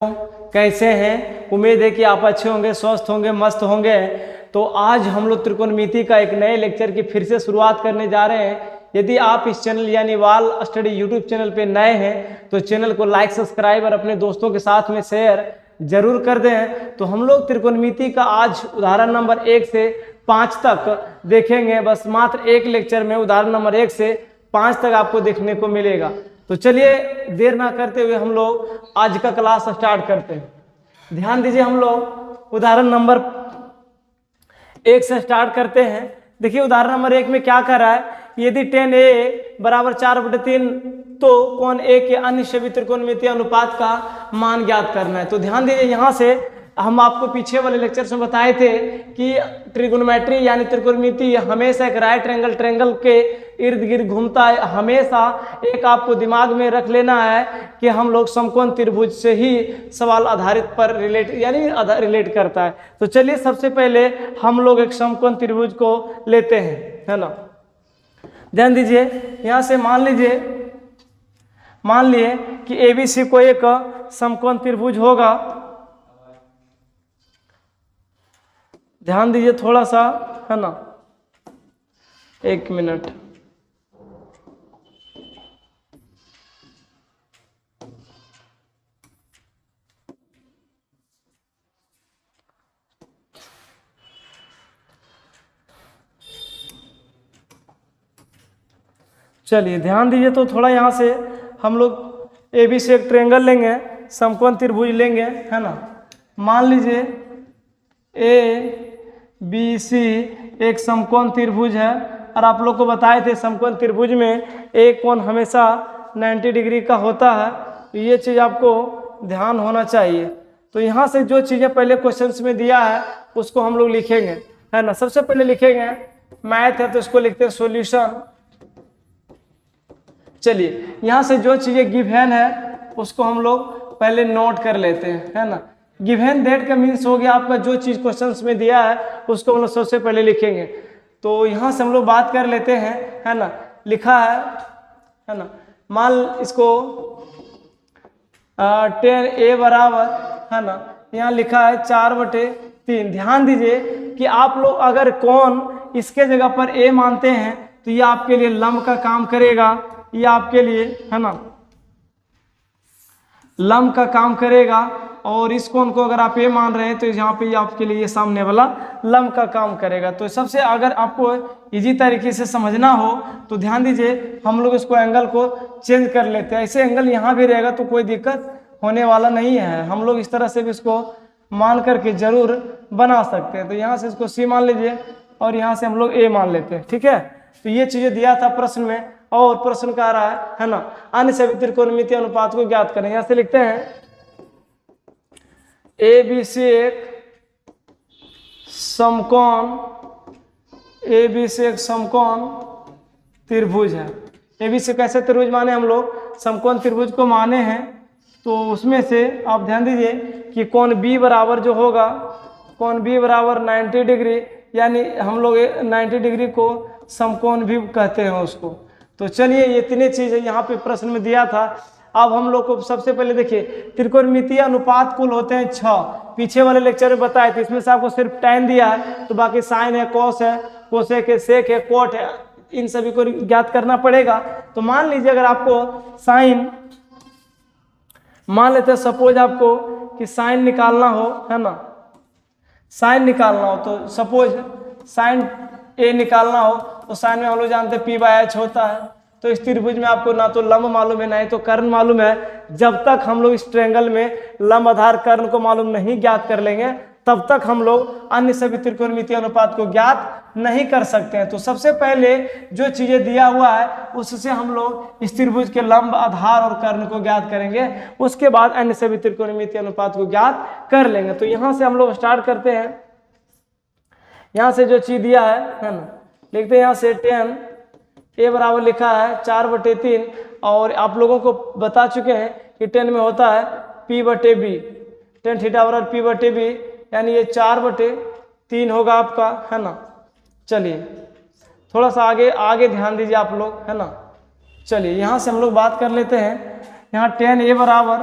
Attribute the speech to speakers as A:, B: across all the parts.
A: कैसे हैं। उम्मीद है कि आप अच्छे होंगे, स्वस्थ होंगे, मस्त होंगे। तो आज हम लोग त्रिकोणमिति का एक नए लेक्चर की फिर से शुरुआत करने जा रहे हैं। यदि आप इस चैनल यानी वाल स्टडी यूट्यूब चैनल पे नए हैं तो चैनल को लाइक, सब्सक्राइब और अपने दोस्तों के साथ में शेयर जरूर कर दें। तो हम लोग त्रिकोणमिति का आज उदाहरण नंबर 1 से 5 तक देखेंगे। बस मात्र एक लेक्चर में उदाहरण नंबर 1 से 5 तक आपको देखने को मिलेगा। तो चलिए देर ना करते हुए हम लोग आज का क्लास स्टार्ट करते हैं। ध्यान दीजिए, हम लोग उदाहरण नंबर 1 से स्टार्ट करते हैं। देखिए उदाहरण नंबर 1 में क्या कर रहा है, यदि tan A बराबर 4/3 तो कोण A के अन्य सभी त्रिकोणमितीय अनुपात का मान ज्ञात करना है। तो ध्यान दीजिए, यहाँ से हम आपको पीछे वाले लेक्चर में बताए थे कि ट्रिगोनोमेट्री यानी त्रिकोणमिति हमेशा एक राइट एंगल ट्रायंगल के इर्द गिर्द घूमता है। हमेशा एक आपको दिमाग में रख लेना है कि हम लोग समकोण त्रिभुज से ही सवाल आधारित पर रिलेट करता है। तो चलिए सबसे पहले हम लोग एक समकोण त्रिभुज को लेते हैं, है ना। ध्यान दीजिए, यहाँ से मान लिए कि ABC को एक समकोण त्रिभुज होगा। ध्यान दीजिए थोड़ा सा, है ना, 1 मिनट। चलिए ध्यान दीजिए, तो थोड़ा यहाँ से हम लोग AB से एक ट्रायंगल लेंगे, समकोण त्रिभुज लेंगे, है ना। मान लीजिए ABC एक समकोण त्रिभुज है और आप लोग को बताए थे समकोण त्रिभुज में एक कोण हमेशा 90 डिग्री का होता है। तो ये चीज़ आपको ध्यान होना चाहिए। तो यहाँ से जो चीज़ें पहले क्वेश्चंस में दिया है उसको हम लोग लिखेंगे, है ना। सबसे पहले लिखेंगे मैथ है तो इसको लिखते हैं सॉल्यूशन। चलिए यहाँ से जो चीज़ें गिवन है उसको हम लोग पहले नोट कर लेते हैं, है ना। गिवन दैट का मीन्स हो गया आपका जो चीज़ क्वेश्चंस में दिया है उसको हम लोग सबसे पहले लिखेंगे। तो यहाँ से हम लोग बात कर लेते हैं, है ना। लिखा है ना, मान इसको tan A बराबर, है ना, यहाँ लिखा है 4/3। ध्यान दीजिए कि आप लोग अगर कोण इसके जगह पर A मानते हैं तो ये आपके लिए लंब का काम करेगा। ये आपके लिए, है ना, लंब का काम करेगा। और इस कोण को अगर आप A मान रहे हैं तो यहाँ पे ये आपके लिए ये सामने वाला लंब का काम करेगा। तो सबसे अगर आपको इजी तरीके से समझना हो तो ध्यान दीजिए हम लोग इसको एंगल को चेंज कर लेते हैं। ऐसे एंगल यहाँ भी रहेगा तो कोई दिक्कत होने वाला नहीं है। हम लोग इस तरह से भी इसको मान करके जरूर बना सकते हैं। तो यहाँ से इसको C मान लीजिए और यहाँ से हम लोग A मान लेते हैं, ठीक है। तो ये चीज़ें दिया था प्रश्न में। और प्रश्न का आ रहा है ना, अन्य सभी त्रिकोणमितीय अनुपात को ज्ञात करें। यहाँ से लिखते हैं ABC एक समकोण त्रिभुज है। ABC कैसे त्रिभुज माने, हम लोग समकोण त्रिभुज को माने हैं। तो उसमें से आप ध्यान दीजिए कि कोण B बराबर जो होगा, कोण B बराबर 90 डिग्री, यानी हम लोग 90 डिग्री को समकोण भी कहते हैं उसको। तो चलिए ये तीनों चीज़ें यहाँ पे प्रश्न में दिया था। अब हम लोग को सबसे पहले देखिए त्रिकोणमितीय अनुपात कुल होते हैं 6। पीछे वाले लेक्चर में बताए थे। इसमें से आपको सिर्फ tan दिया है तो बाकी साइन है, कॉस है, कोसेक है, सेक है, कोट है, इन सभी को ज्ञात करना पड़ेगा। तो मान लीजिए अगर आपको साइन, मान लेते हैं सपोज आपको कि साइन निकालना हो, है ना, साइन निकालना हो तो सपोज साइन A निकालना हो तो साइन में हम लोग जानते हैं P/H होता है। तो इस त्रिभुज में आपको ना तो लंब मालूम है ना ही तो कर्ण मालूम है। जब तक हम लोग इस ट्रायंगल में लंब आधार कर्ण को मालूम नहीं ज्ञात कर लेंगे तब तक हम लोग अन्य सभी त्रिकोणमितीय अनुपात को ज्ञात नहीं कर सकते हैं। तो सबसे पहले जो चीज़ें दिया हुआ है उससे हम लोग इस त्रिभुज के लंब, आधार और कर्ण को ज्ञात करेंगे। उसके बाद अन्य सभी त्रिकोणमितीय अनुपात को ज्ञात कर लेंगे। तो यहाँ से हम लोग स्टार्ट करते हैं। यहाँ से जो चीज़ दिया है ना, लिखते हैं यहाँ से tan A बराबर लिखा है 4/3। और आप लोगों को बता चुके हैं कि tan में होता है P/B, tan थीटा बराबर P/B, यानी ये 4/3 होगा आपका, है ना। चलिए थोड़ा सा आगे ध्यान दीजिए आप लोग, है ना। चलिए यहाँ से हम लोग बात कर लेते हैं। यहाँ tan A बराबर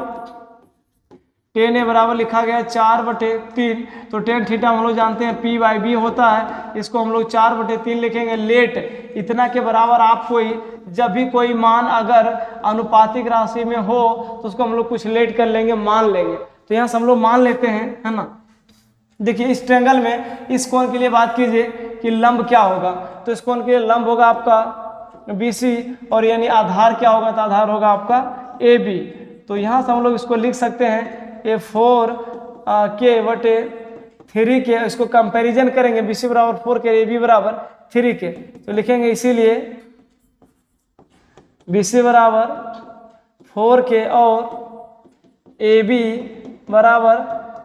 A: टेन ए बराबर लिखा गया 4/3, तो टेन थीटा हम लोग जानते हैं P/B होता है, इसको हम लोग 4/3 लिखेंगे। लेट इतना के बराबर आप कोई जब भी कोई मान अगर अनुपातिक राशि में हो तो उसको हम लोग कुछ लेट कर लेंगे, मान लेंगे। तो यहाँ से हम लोग मान लेते हैं, है ना। देखिए इस ट्रायंगल में इस कोण के लिए बात कीजिए कि लंब क्या होगा, तो इस कोण के लिए लंब होगा आपका BC, और यानी आधार क्या होगा, तो आधार होगा आपका AB। तो यहाँ से हम लोग इसको लिख सकते हैं A4K/3 के, इसको कंपैरिजन करेंगे BC बराबर 4K, AB बराबर 3K, तो लिखेंगे इसीलिए BC बराबर 4K और AB बराबर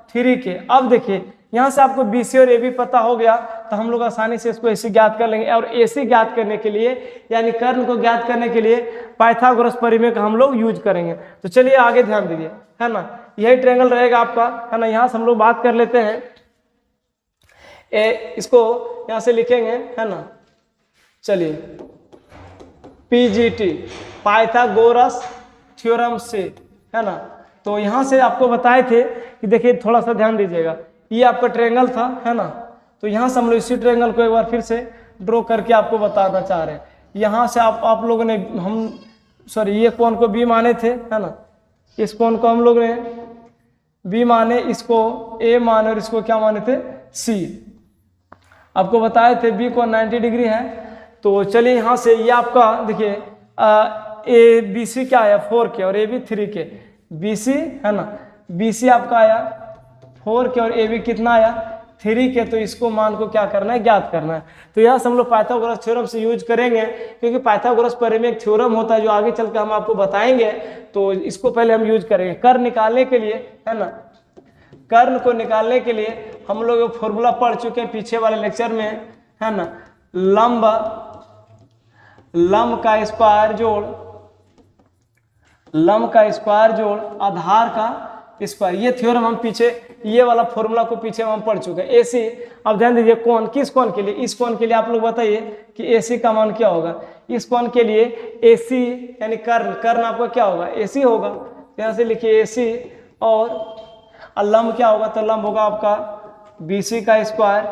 A: 3K। अब देखिए यहाँ से आपको BC और AB पता हो गया तो हम लोग आसानी से इसको AC ज्ञात कर लेंगे। और AC ज्ञात करने के लिए यानी कर्ण को ज्ञात करने के लिए पाइथागोरस प्रमेय का हम लोग यूज करेंगे। तो चलिए आगे ध्यान दीजिए, है ना, यही ट्रायंगल रहेगा आपका, है ना। यहाँ से हम लोग बात कर लेते हैं, इसको यहाँ से लिखेंगे, है ना। चलिए PGT पाइथागोरस थ्योरम से, है ना। तो यहाँ से आपको बताए थे कि देखिए थोड़ा सा ध्यान दीजिएगा, ये आपका ट्रायंगल था, है ना। तो यहाँ से हम लोग इसी ट्रायंगल को एक बार फिर से ड्रॉ करके आपको बताना चाह रहे हैं। यहाँ से आप लोगों ने ये कोण को B माने थे, है ना। इस कोण को हम लोग ने B माने, इसको A माने और इसको क्या माने थे, C। आपको बताए थे B को 90 डिग्री है। तो चलिए यहाँ से ये आपका देखिए ABC क्या आया 4K और AB 3K। BC, है ना, BC आपका आया 4K और AB कितना आया 3K। तो इसको मान को क्या करना है, ज्ञात करना है। तो यहाँ से हम लोग पाइथागोरस थ्योरम से यूज करेंगे, क्योंकि पाइथागोरस प्रमेय एक थ्योरम होता है जो आगे चल के हम आपको बताएंगे। तो इसको पहले हम यूज करेंगे कर्ण निकालने के लिए, है ना। कर्ण को निकालने के लिए हम लोग फॉर्मूला पढ़ चुके हैं पीछे वाले लेक्चर में, है ना। लंब का स्क्वायर जोड़ आधार का स्क्वायर, ये थ्योरम हम पीछे, ये वाला फॉर्मूला को पीछे हम पढ़ चुके हैं। AC, अब ध्यान दीजिए कोण, किस कोण के लिए, इस कोण के लिए आप लोग बताइए कि AC का मान क्या होगा। इस कोण के लिए AC यानी कर्ण आपका क्या होगा, AC होगा। यहाँ से लिखिए AC, और लंब क्या होगा, तो लंब होगा आपका BC का स्क्वायर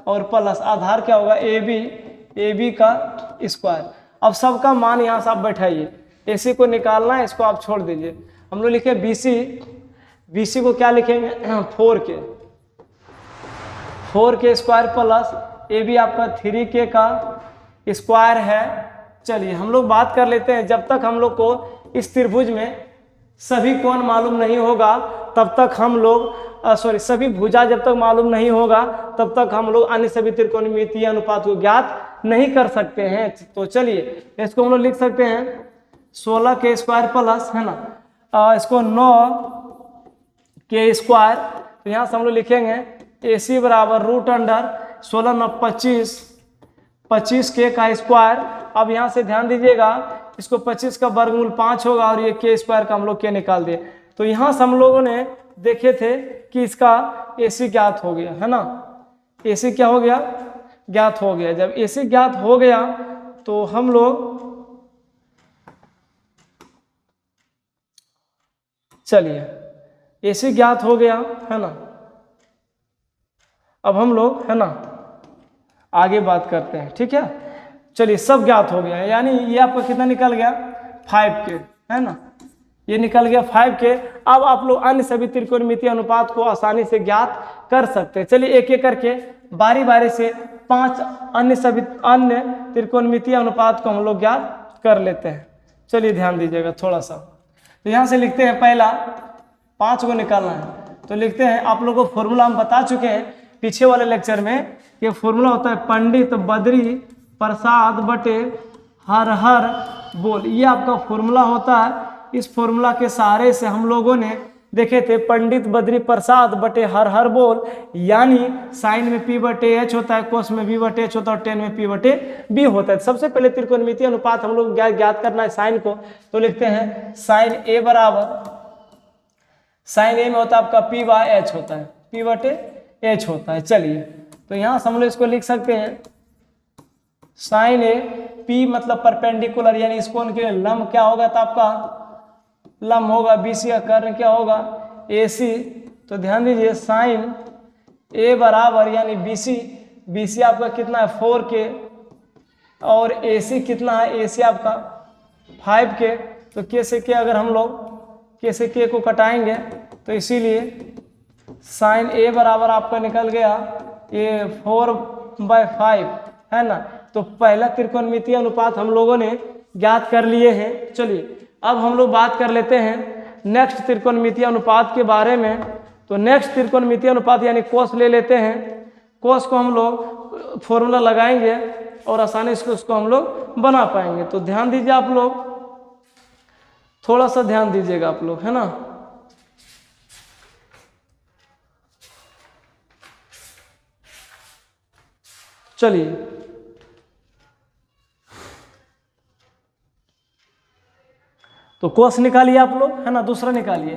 A: और प्लस आधार क्या होगा AB का स्क्वायर। अब सबका मान यहाँ से आप बैठाइए, AC को निकालना है, इसको आप छोड़ दीजिए। हम लोग लिखे BC को क्या लिखेंगे 4K स्क्वायर प्लस AB आपका 3K का स्क्वायर है। चलिए हम लोग बात कर लेते हैं, जब तक हम लोग को इस त्रिभुज में सभी कोण मालूम नहीं होगा तब तक हम लोग सभी भुजा जब तक मालूम नहीं होगा तब तक हम लोग अन्य सभी त्रिकोणमितीय अनुपात को ज्ञात नहीं कर सकते हैं। तो चलिए इसको हम लोग लिख सकते हैं 16K स्क्वायर प्लस, है ना, इसको 9K स्क्वायर। तो यहाँ से हम लोग लिखेंगे AC बराबर √16 9 25K का स्क्वायर। अब यहाँ से ध्यान दीजिएगा, इसको 25 का वर्गमूल 5 होगा और ये K स्क्वायर का हम लोग K निकाल दिए। तो यहाँ से हम लोगों ने देखे थे कि इसका AC ज्ञात हो गया, है ना। AC क्या हो गया, ज्ञात हो गया। जब AC ज्ञात हो गया तो हम लोग, चलिए AC ज्ञात हो गया, है ना। अब हम लोग, है ना, आगे बात करते हैं, ठीक है। चलिए सब ज्ञात हो गया, यानी ये आपका कितना निकल गया 5K, है ना, ये निकल गया 5K। अब आप लोग अन्य सभी त्रिकोणमितीय अनुपात को आसानी से ज्ञात कर सकते हैं। चलिए एक एक करके बारी बारी से 5 अन्य त्रिकोणमितीय अनुपात को हम लोग ज्ञात कर लेते हैं। चलिए ध्यान दीजिएगा थोड़ा सा। तो यहाँ से लिखते हैं, पहला 5 को निकालना है तो लिखते हैं, आप लोगों को फॉर्मूला हम बता चुके हैं पीछे वाले लेक्चर में। ये फॉर्मूला होता है पंडित बद्री प्रसाद बटे हर हर बोल, ये आपका फॉर्मूला होता है। इस फॉर्मूला के सहारे से हम लोगों ने देखे थे पंडित बद्री प्रसाद बटे हर हर बोल, यानी साइन में P/H होता है, कोस में V/H होता है और टेन में P/B होता है। सबसे पहले त्रिकोणमितीय अनुपात हम लोग ज्ञात करना है साइन को, तो लिखते हैं साइन A बराबर, साइन A में होता है आपका P/H होता है, P/H होता है। चलिए तो यहाँ से हम लोग इसको लिख सकते हैं साइन A, P मतलब परपेंडिकुलर, यानी इस कोण के लंब क्या होगा, तो आपका लंब होगा BC का कर्ण क्या होगा AC, तो ध्यान दीजिए साइन ए बराबर यानी BC आपका कितना है 4K और AC कितना है, AC आपका 5K। तो K से K अगर हम लोग K से K को कटाएंगे तो इसीलिए साइन A बराबर आपका निकल गया ये 4/5 है ना। तो पहला त्रिकोणमितीय अनुपात हम लोगों ने ज्ञात कर लिए हैं। चलिए अब हम लोग बात कर लेते हैं नेक्स्ट त्रिकोणमितीय अनुपात के बारे में। तो नेक्स्ट त्रिकोणमितीय अनुपात यानी कोस ले लेते हैं। कोस को हम लोग फॉर्मूला लगाएंगे और आसानी से उसको हम लोग बना पाएंगे। तो ध्यान दीजिए आप लोग, थोड़ा सा ध्यान दीजिएगा आप लोग, है ना। चलिए तो कोस निकालिए आप लोग, है ना। दूसरा निकालिए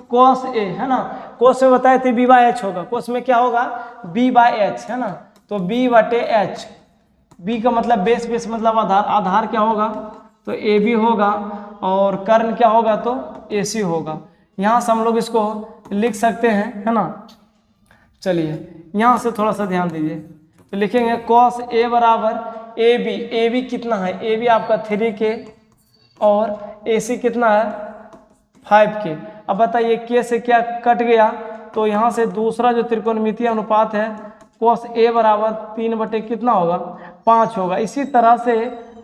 A: कोस ए, है ना। कोस में बताए थे B/H होगा, कोस में क्या होगा B/H, है ना। तो B/H, B का मतलब बेस मतलब आधार क्या होगा तो AB होगा और कर्ण क्या होगा तो AC होगा। यहाँ से हम लोग इसको लिख सकते हैं, है ना। चलिए यहाँ से थोड़ा सा ध्यान दीजिए, तो लिखेंगे cos A बराबर AB कितना है, AB आपका 3K और AC कितना है 5K। अब बताइए K से क्या कट गया, तो यहाँ से दूसरा जो त्रिकोणमितीय अनुपात है cos A बराबर 3 कितना होगा 5 होगा। इसी तरह से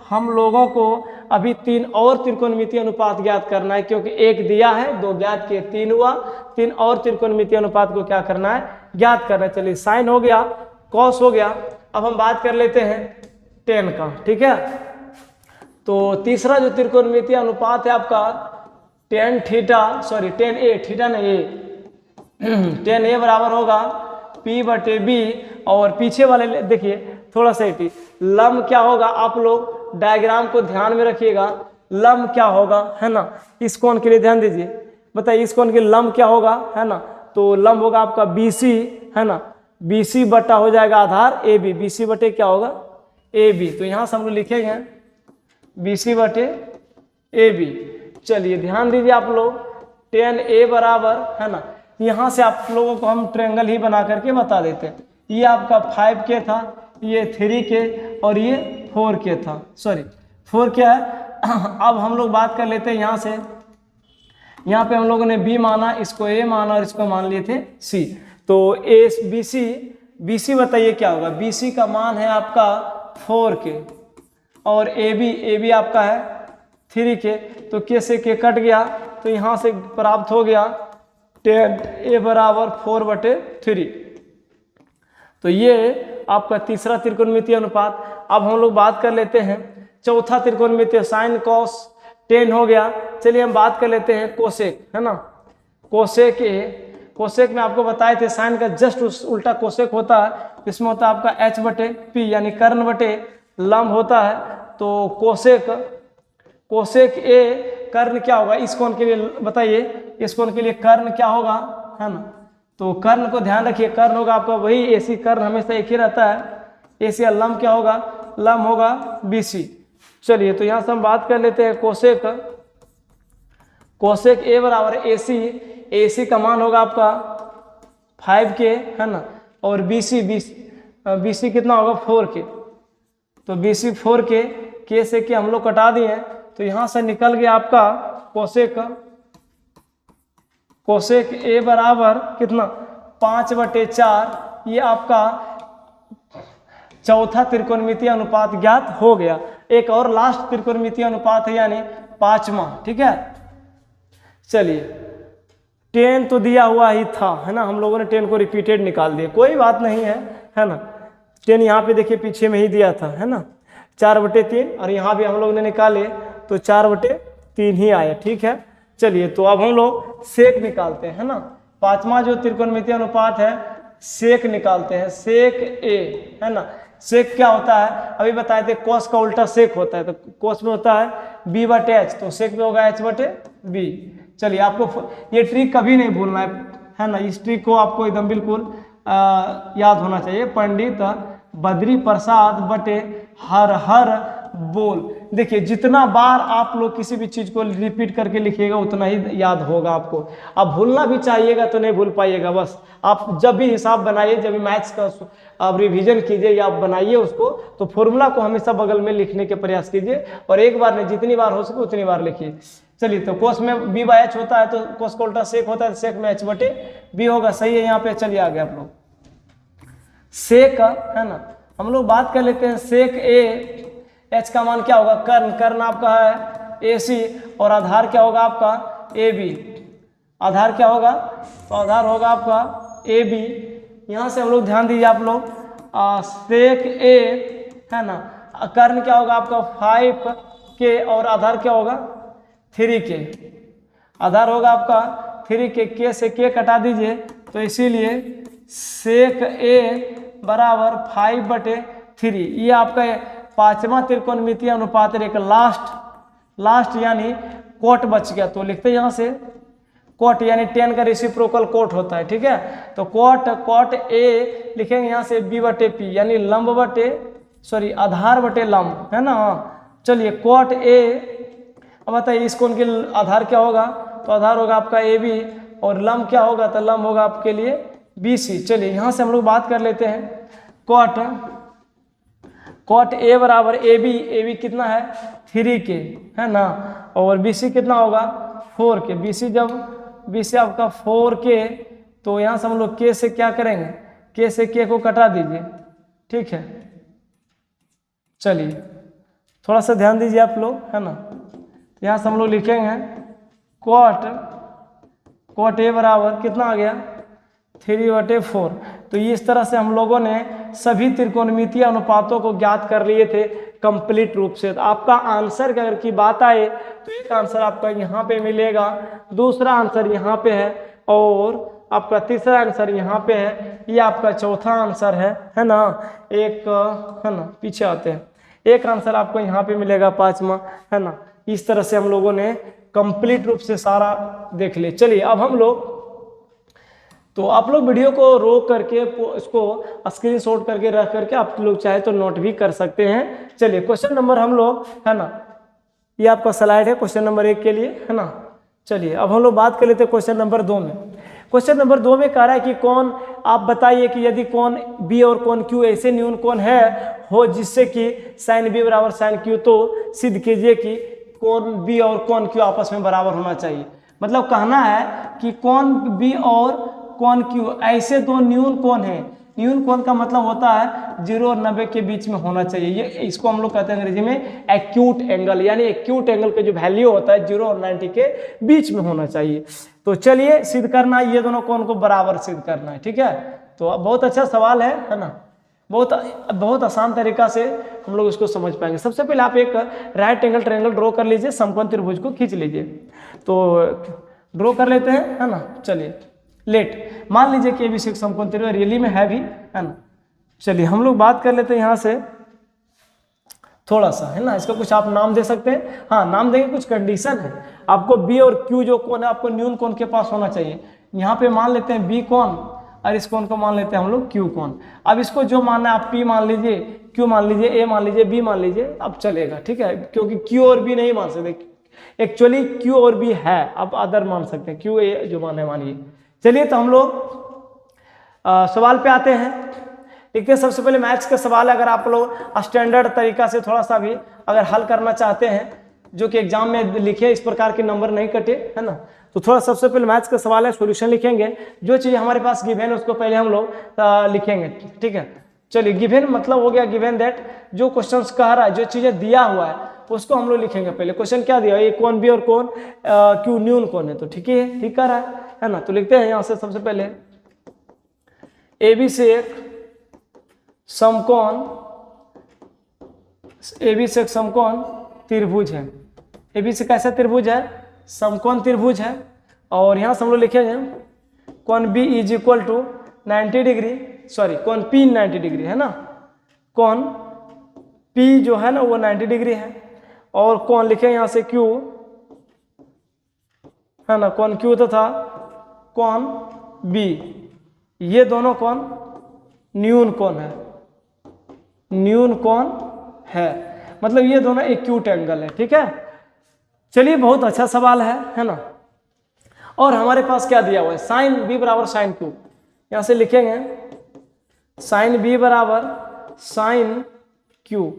A: हम लोगों को अभी 3 और त्रिकोणमितीय अनुपात ज्ञात करना है, क्योंकि एक दिया है 2 ज्ञात किए 3 हुआ, 3 और त्रिकोणमितीय अनुपात को क्या करना है ज्ञात करना है। चलिए साइन हो गया, कॉस हो गया, अब हम बात कर लेते हैं टेन का, ठीक है। तो तीसरा जो त्रिकोणमितीय अनुपात है आपका टेन ए, थीटा नहीं ए, टेन ए बराबर होगा P/B और पीछे वाले देखिए थोड़ा सा लंब क्या होगा, आप लोग डायग्राम को ध्यान में रखिएगा, लंब क्या होगा, है ना। इस कोण के लिए ध्यान दीजिए, बताइए इस कोण के लंब क्या होगा, है ना। तो लंब होगा आपका BC, है ना। BC बटा हो जाएगा आधार AB, BC बटे क्या होगा AB। तो यहाँ से हम लोग लिखेंगे BC बटे AB। चलिए ध्यान दीजिए आप लोग, टेन A बराबर, है ना। यहाँ से आप लोगों को हम ट्रायंगल ही बना करके बता देते हैं। ये आपका 5K था, ये 3K और ये 4K था, सॉरी 4K है। अब हम लोग बात कर लेते हैं यहाँ से, यहाँ पे हम लोगों ने B माना, इसको A माना और इसको मान लिए थे C। तो BC बताइए क्या होगा, BC का मान है आपका 4K और AB आपका है 3K। तो K से K कट गया, तो यहाँ से प्राप्त हो गया टेन A बराबर 4/3। तो ये आपका तीसरा त्रिकोणमितीय अनुपात। अब हम लोग बात कर लेते हैं चौथा त्रिकोणमितीय, साइन कॉस टेन हो गया। चलिए हम बात कर लेते हैं कोसेक, है ना। कोसेक में आपको बताए थे साइन का जस्ट उल्टा कोसेक होता है, इसमें होता है आपका H/P यानी कर्ण बटे लंब होता है। तो कोसेक A कर्ण क्या होगा, इस कोण के लिए बताइए, इस कोण के लिए कर्ण क्या होगा, है ना। तो कर्ण को ध्यान रखिए, कर्ण होगा आपका वही AC, कर्ण हमेशा एक ही रहता है AC। लंब क्या होगा, लंब होगा BC। चलिए तो यहाँ से हम बात कर लेते हैं कोसेक A बराबर AC का मान होगा आपका 5K, है ना। और BC कितना होगा 4K। तो BC 4K, K से K हम लोग कटा दिए, तो यहाँ से निकल गया आपका कोसेक A बराबर कितना 5/4। ये आपका चौथा त्रिकोणमितीय अनुपात ज्ञात हो गया। एक और लास्ट त्रिकोणमितीय अनुपात है यानी पांचवा, ठीक है। चलिए टेन तो दिया हुआ ही था, है ना, हम लोगों ने टेन को रिपीटेड निकाल दिया, कोई बात नहीं है ना। टेन यहाँ पे देखिए पीछे में ही दिया था, है ना, 4/3 और यहाँ भी हम लोग ने निकाले तो 4/3 ही आया, ठीक है। चलिए तो अब हम लोग सेक निकालते हैं, है ना। पांचवा जो त्रिकोणमितीय अनुपात है सेक निकालते हैं, सेक ए, है ना। सेक क्या होता है अभी बताए थे, कोस का उल्टा सेक होता है, तो कोस में होता है B/H, तो सेक में होगा H/B। चलिए आपको ये ट्रिक कभी नहीं भूलना है ना, इस ट्रिक को आपको एकदम बिल्कुल याद होना चाहिए। पंडित बद्री प्रसाद बटे हर हर बोल, देखिए जितना बार आप लोग किसी भी चीज़ को रिपीट करके लिखिएगा उतना ही याद होगा आपको। आप भूलना भी चाहिएगा तो नहीं भूल पाइएगा। बस आप जब भी हिसाब बनाइए, जब भी मैथ्स का आप रिवीजन कीजिए या आप बनाइए उसको, तो फॉर्मूला को हमेशा बगल में लिखने के प्रयास कीजिए और एक बार नहीं जितनी बार हो सके उतनी बार लिखिए। चलिए, तो कोस में बी बाय एच होता है तो कोस का उल्टा सेक होता है, सेक में एच बटे बी होगा। सही है यहाँ पे। चलिए आगे आप लोग सेक है ना, हम लोग बात कर लेते हैं सेक ए, एच का मान क्या होगा, कर्ण, कर्ण आपका है ए सी और आधार क्या होगा आपका ए बी। आधार क्या होगा, तो आधार होगा आपका ए बी। यहाँ से हम लोग ध्यान दीजिए आप लोग, सेक ए है ना, कर्ण क्या होगा आपका 5 के और आधार क्या होगा 3 के। आधार होगा आपका 3 के से के कटा दीजिए, तो इसीलिए सेक ए बराबर 5/3। ये आपका 5वां त्रिकोणमितीय अनुपात रेखा लास्ट यानी कोट बच गया, तो लिखते हैं यहाँ से कोट, यानी 10 का रेसिप्रोकल कोट होता है। ठीक है, तो कोट ए लिखेंगे यहाँ से b/p यानी लंब बटे आधार बटे लंब, है ना। चलिए कोट ए, अब बताइए इस कोण के आधार क्या होगा, तो आधार होगा आपका ए बी और लंब क्या होगा, तो लंब होगा आपके लिए बी सी। चलिए यहाँ से हम लोग बात कर लेते हैं कोट ए बराबर ए बी कितना है 3 के, है ना, और बी सी कितना होगा 4 के। बी सी आपका 4 के, तो यहाँ से हम लोग के से क्या करेंगे, के से के को कटा दीजिए। ठीक है, चलिए थोड़ा सा ध्यान दीजिए आप लोग, है ना। यहाँ से हम लोग लिखेंगे कोट ए बराबर कितना आ गया 3/4। तो इस तरह से हम लोगों ने सभी त्रिकोणमितीय अनुपातों को ज्ञात कर लिए थे कंप्लीट रूप से। तो आपका आंसर अगर की बात आए तो एक आंसर आपका यहाँ पे मिलेगा, दूसरा आंसर यहाँ पे है और आपका तीसरा आंसर यहाँ पे है, ये आपका चौथा आंसर है ना। एक है ना, पीछे आते हैं, एक आंसर आपको यहाँ पे मिलेगा 5वां, है ना। इस तरह से हम लोगों ने कंप्लीट रूप से सारा देख लिया। चलिए अब हम लोग, तो आप लोग वीडियो को रोक करके इसको स्क्रीनशॉट करके रख करके आप लोग चाहे तो नोट भी कर सकते हैं। चलिए क्वेश्चन नंबर हम लोग, है ना, ये आपका स्लाइड है क्वेश्चन नंबर 1 के लिए, है ना। चलिए अब हम लोग बात कर लेते हैं क्वेश्चन नंबर 2 में। क्वेश्चन नंबर 2 में कह रहा है कि कौन, आप बताइए कि यदि कौन बी और कौन क्यू ऐसे न्यून कौन हो जिससे कि साइन बी बराबर साइन क्यू, तो सिद्ध कीजिए कि कौन बी और कौन क्यू आपस में बराबर होना चाहिए। मतलब कहना है कि कौन बी और कौन क्यू ऐसे दो न्यून कौन है। न्यून कौन का मतलब होता है 0 और 90 के बीच में होना चाहिए। ये इसको हम लोग कहते हैं अंग्रेजी में एक्यूट एंगल, यानी एक्यूट एंगल का जो वैल्यू होता है 0 और 90 के बीच में होना चाहिए। तो चलिए सिद्ध करना है, ये दोनों कौन को बराबर सिद्ध करना है। ठीक है, तो बहुत अच्छा सवाल है ना, बहुत आसान तरीका से हम लोग इसको समझ पाएंगे। सबसे पहले आप एक राइट एंगल ट्रायंगल ड्रॉ कर लीजिए, समकोण त्रिभुज को खींच लीजिए। तो ड्रॉ कर लेते हैं, है ना। चलिए लेट, मान लीजिए कि भी समकोण त्रिभुज रियली में है भी, है ना। चलिए हम लोग बात कर लेते हैं यहाँ से थोड़ा सा, है ना। इसका कुछ आप नाम दे सकते हैं, हाँ नाम देंगे, कुछ कंडीशन है। आपको बी और क्यू जो कोण है आपको न्यून कोण के पास होना चाहिए। यहाँ पे मान लेते हैं बी कोण और इस कोण को मान लेते हैं हम लोग क्यू कोण। अब इसको जो मानना है आप पी मान लीजिए, क्यू मान लीजिए, ए मान लीजिए, बी मान लीजिए, अब चलेगा। ठीक है, क्योंकि क्यू और बी नहीं मान सकते, एक्चुअली क्यू और बी है, आप अदर मान सकते हैं, क्यू ए जो माने मानिए। चलिए तो हम लोग सवाल पे आते हैं। देखते हैं सबसे पहले मैथ्स का सवाल है। अगर आप लोग स्टैंडर्ड तरीका से थोड़ा सा भी अगर हल करना चाहते हैं, जो कि एग्जाम में लिखे इस प्रकार के नंबर नहीं कटे, है ना, तो थोड़ा सबसे पहले मैथ्स का सवाल है, सॉल्यूशन लिखेंगे। जो चीज़ हमारे पास गिवन है उसको पहले हम लोग लिखेंगे। ठीक है, चलिए गिवन मतलब हो गया गिवन दैट, जो क्वेश्चंस कह रहा है, जो चीज़ें दिया हुआ है उसको हम लोग लिखेंगे। पहले क्वेश्चन क्या दिया, ये कौन बी और कौन क्यू न्यून कौन है, तो ठीक है, ठीक कर रहा है ना। तो लिखते हैं यहाँ से सबसे पहले ए बी से एक समकोण, ए बी से एक समकोण त्रिभुज है। ए बी से कैसा त्रिभुज है, समकोण त्रिभुज है। और यहाँ से हम लोग लिखेंगे कौन B is equal to 90 degree, sorry कौन पी 90 डिग्री, है ना। कौन पी जो है ना वो 90 डिग्री है। और कौन लिखे यहाँ से क्यू, है ना, कौन क्यू तथा कौन बी, ये दोनों कौन न्यून कौन है, न्यून कौन है। मतलब ये दोनों एक्यूट एंगल है। ठीक है, चलिए बहुत अच्छा सवाल है ना। और हमारे पास क्या दिया हुआ है, साइन बी बराबर साइन क्यू। यहां से लिखेंगे साइन बी बराबर साइन क्यू।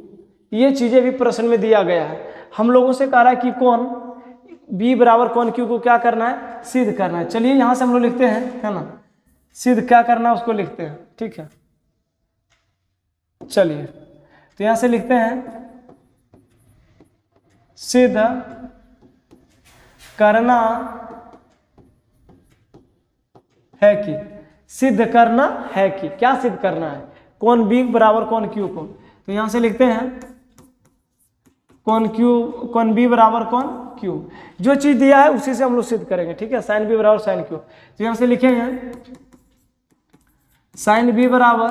A: ये चीजें भी प्रश्न में दिया गया है। हम लोगों से कह रहा है कि कौन बी बराबर कौन क्यू को क्या करना है, सिद्ध करना है। चलिए यहां से हम लोग लिखते हैं, है ना, सिद्ध क्या करना है उसको लिखते हैं। ठीक है, चलिए तो यहां से लिखते हैं सिद्ध करना है कि, सिद्ध करना है कि, क्या सिद्ध करना है, कौन बी बराबर कौन क्यू को। तो यहां से लिखते हैं कौन क्यू, कौन बी बराबर कौन क्यू। जो चीज दिया है उसी से हम लोग सिद्ध करेंगे। ठीक है, साइन बी बराबर साइन क्यू। तो यहां से लिखेंगे साइन बी बराबर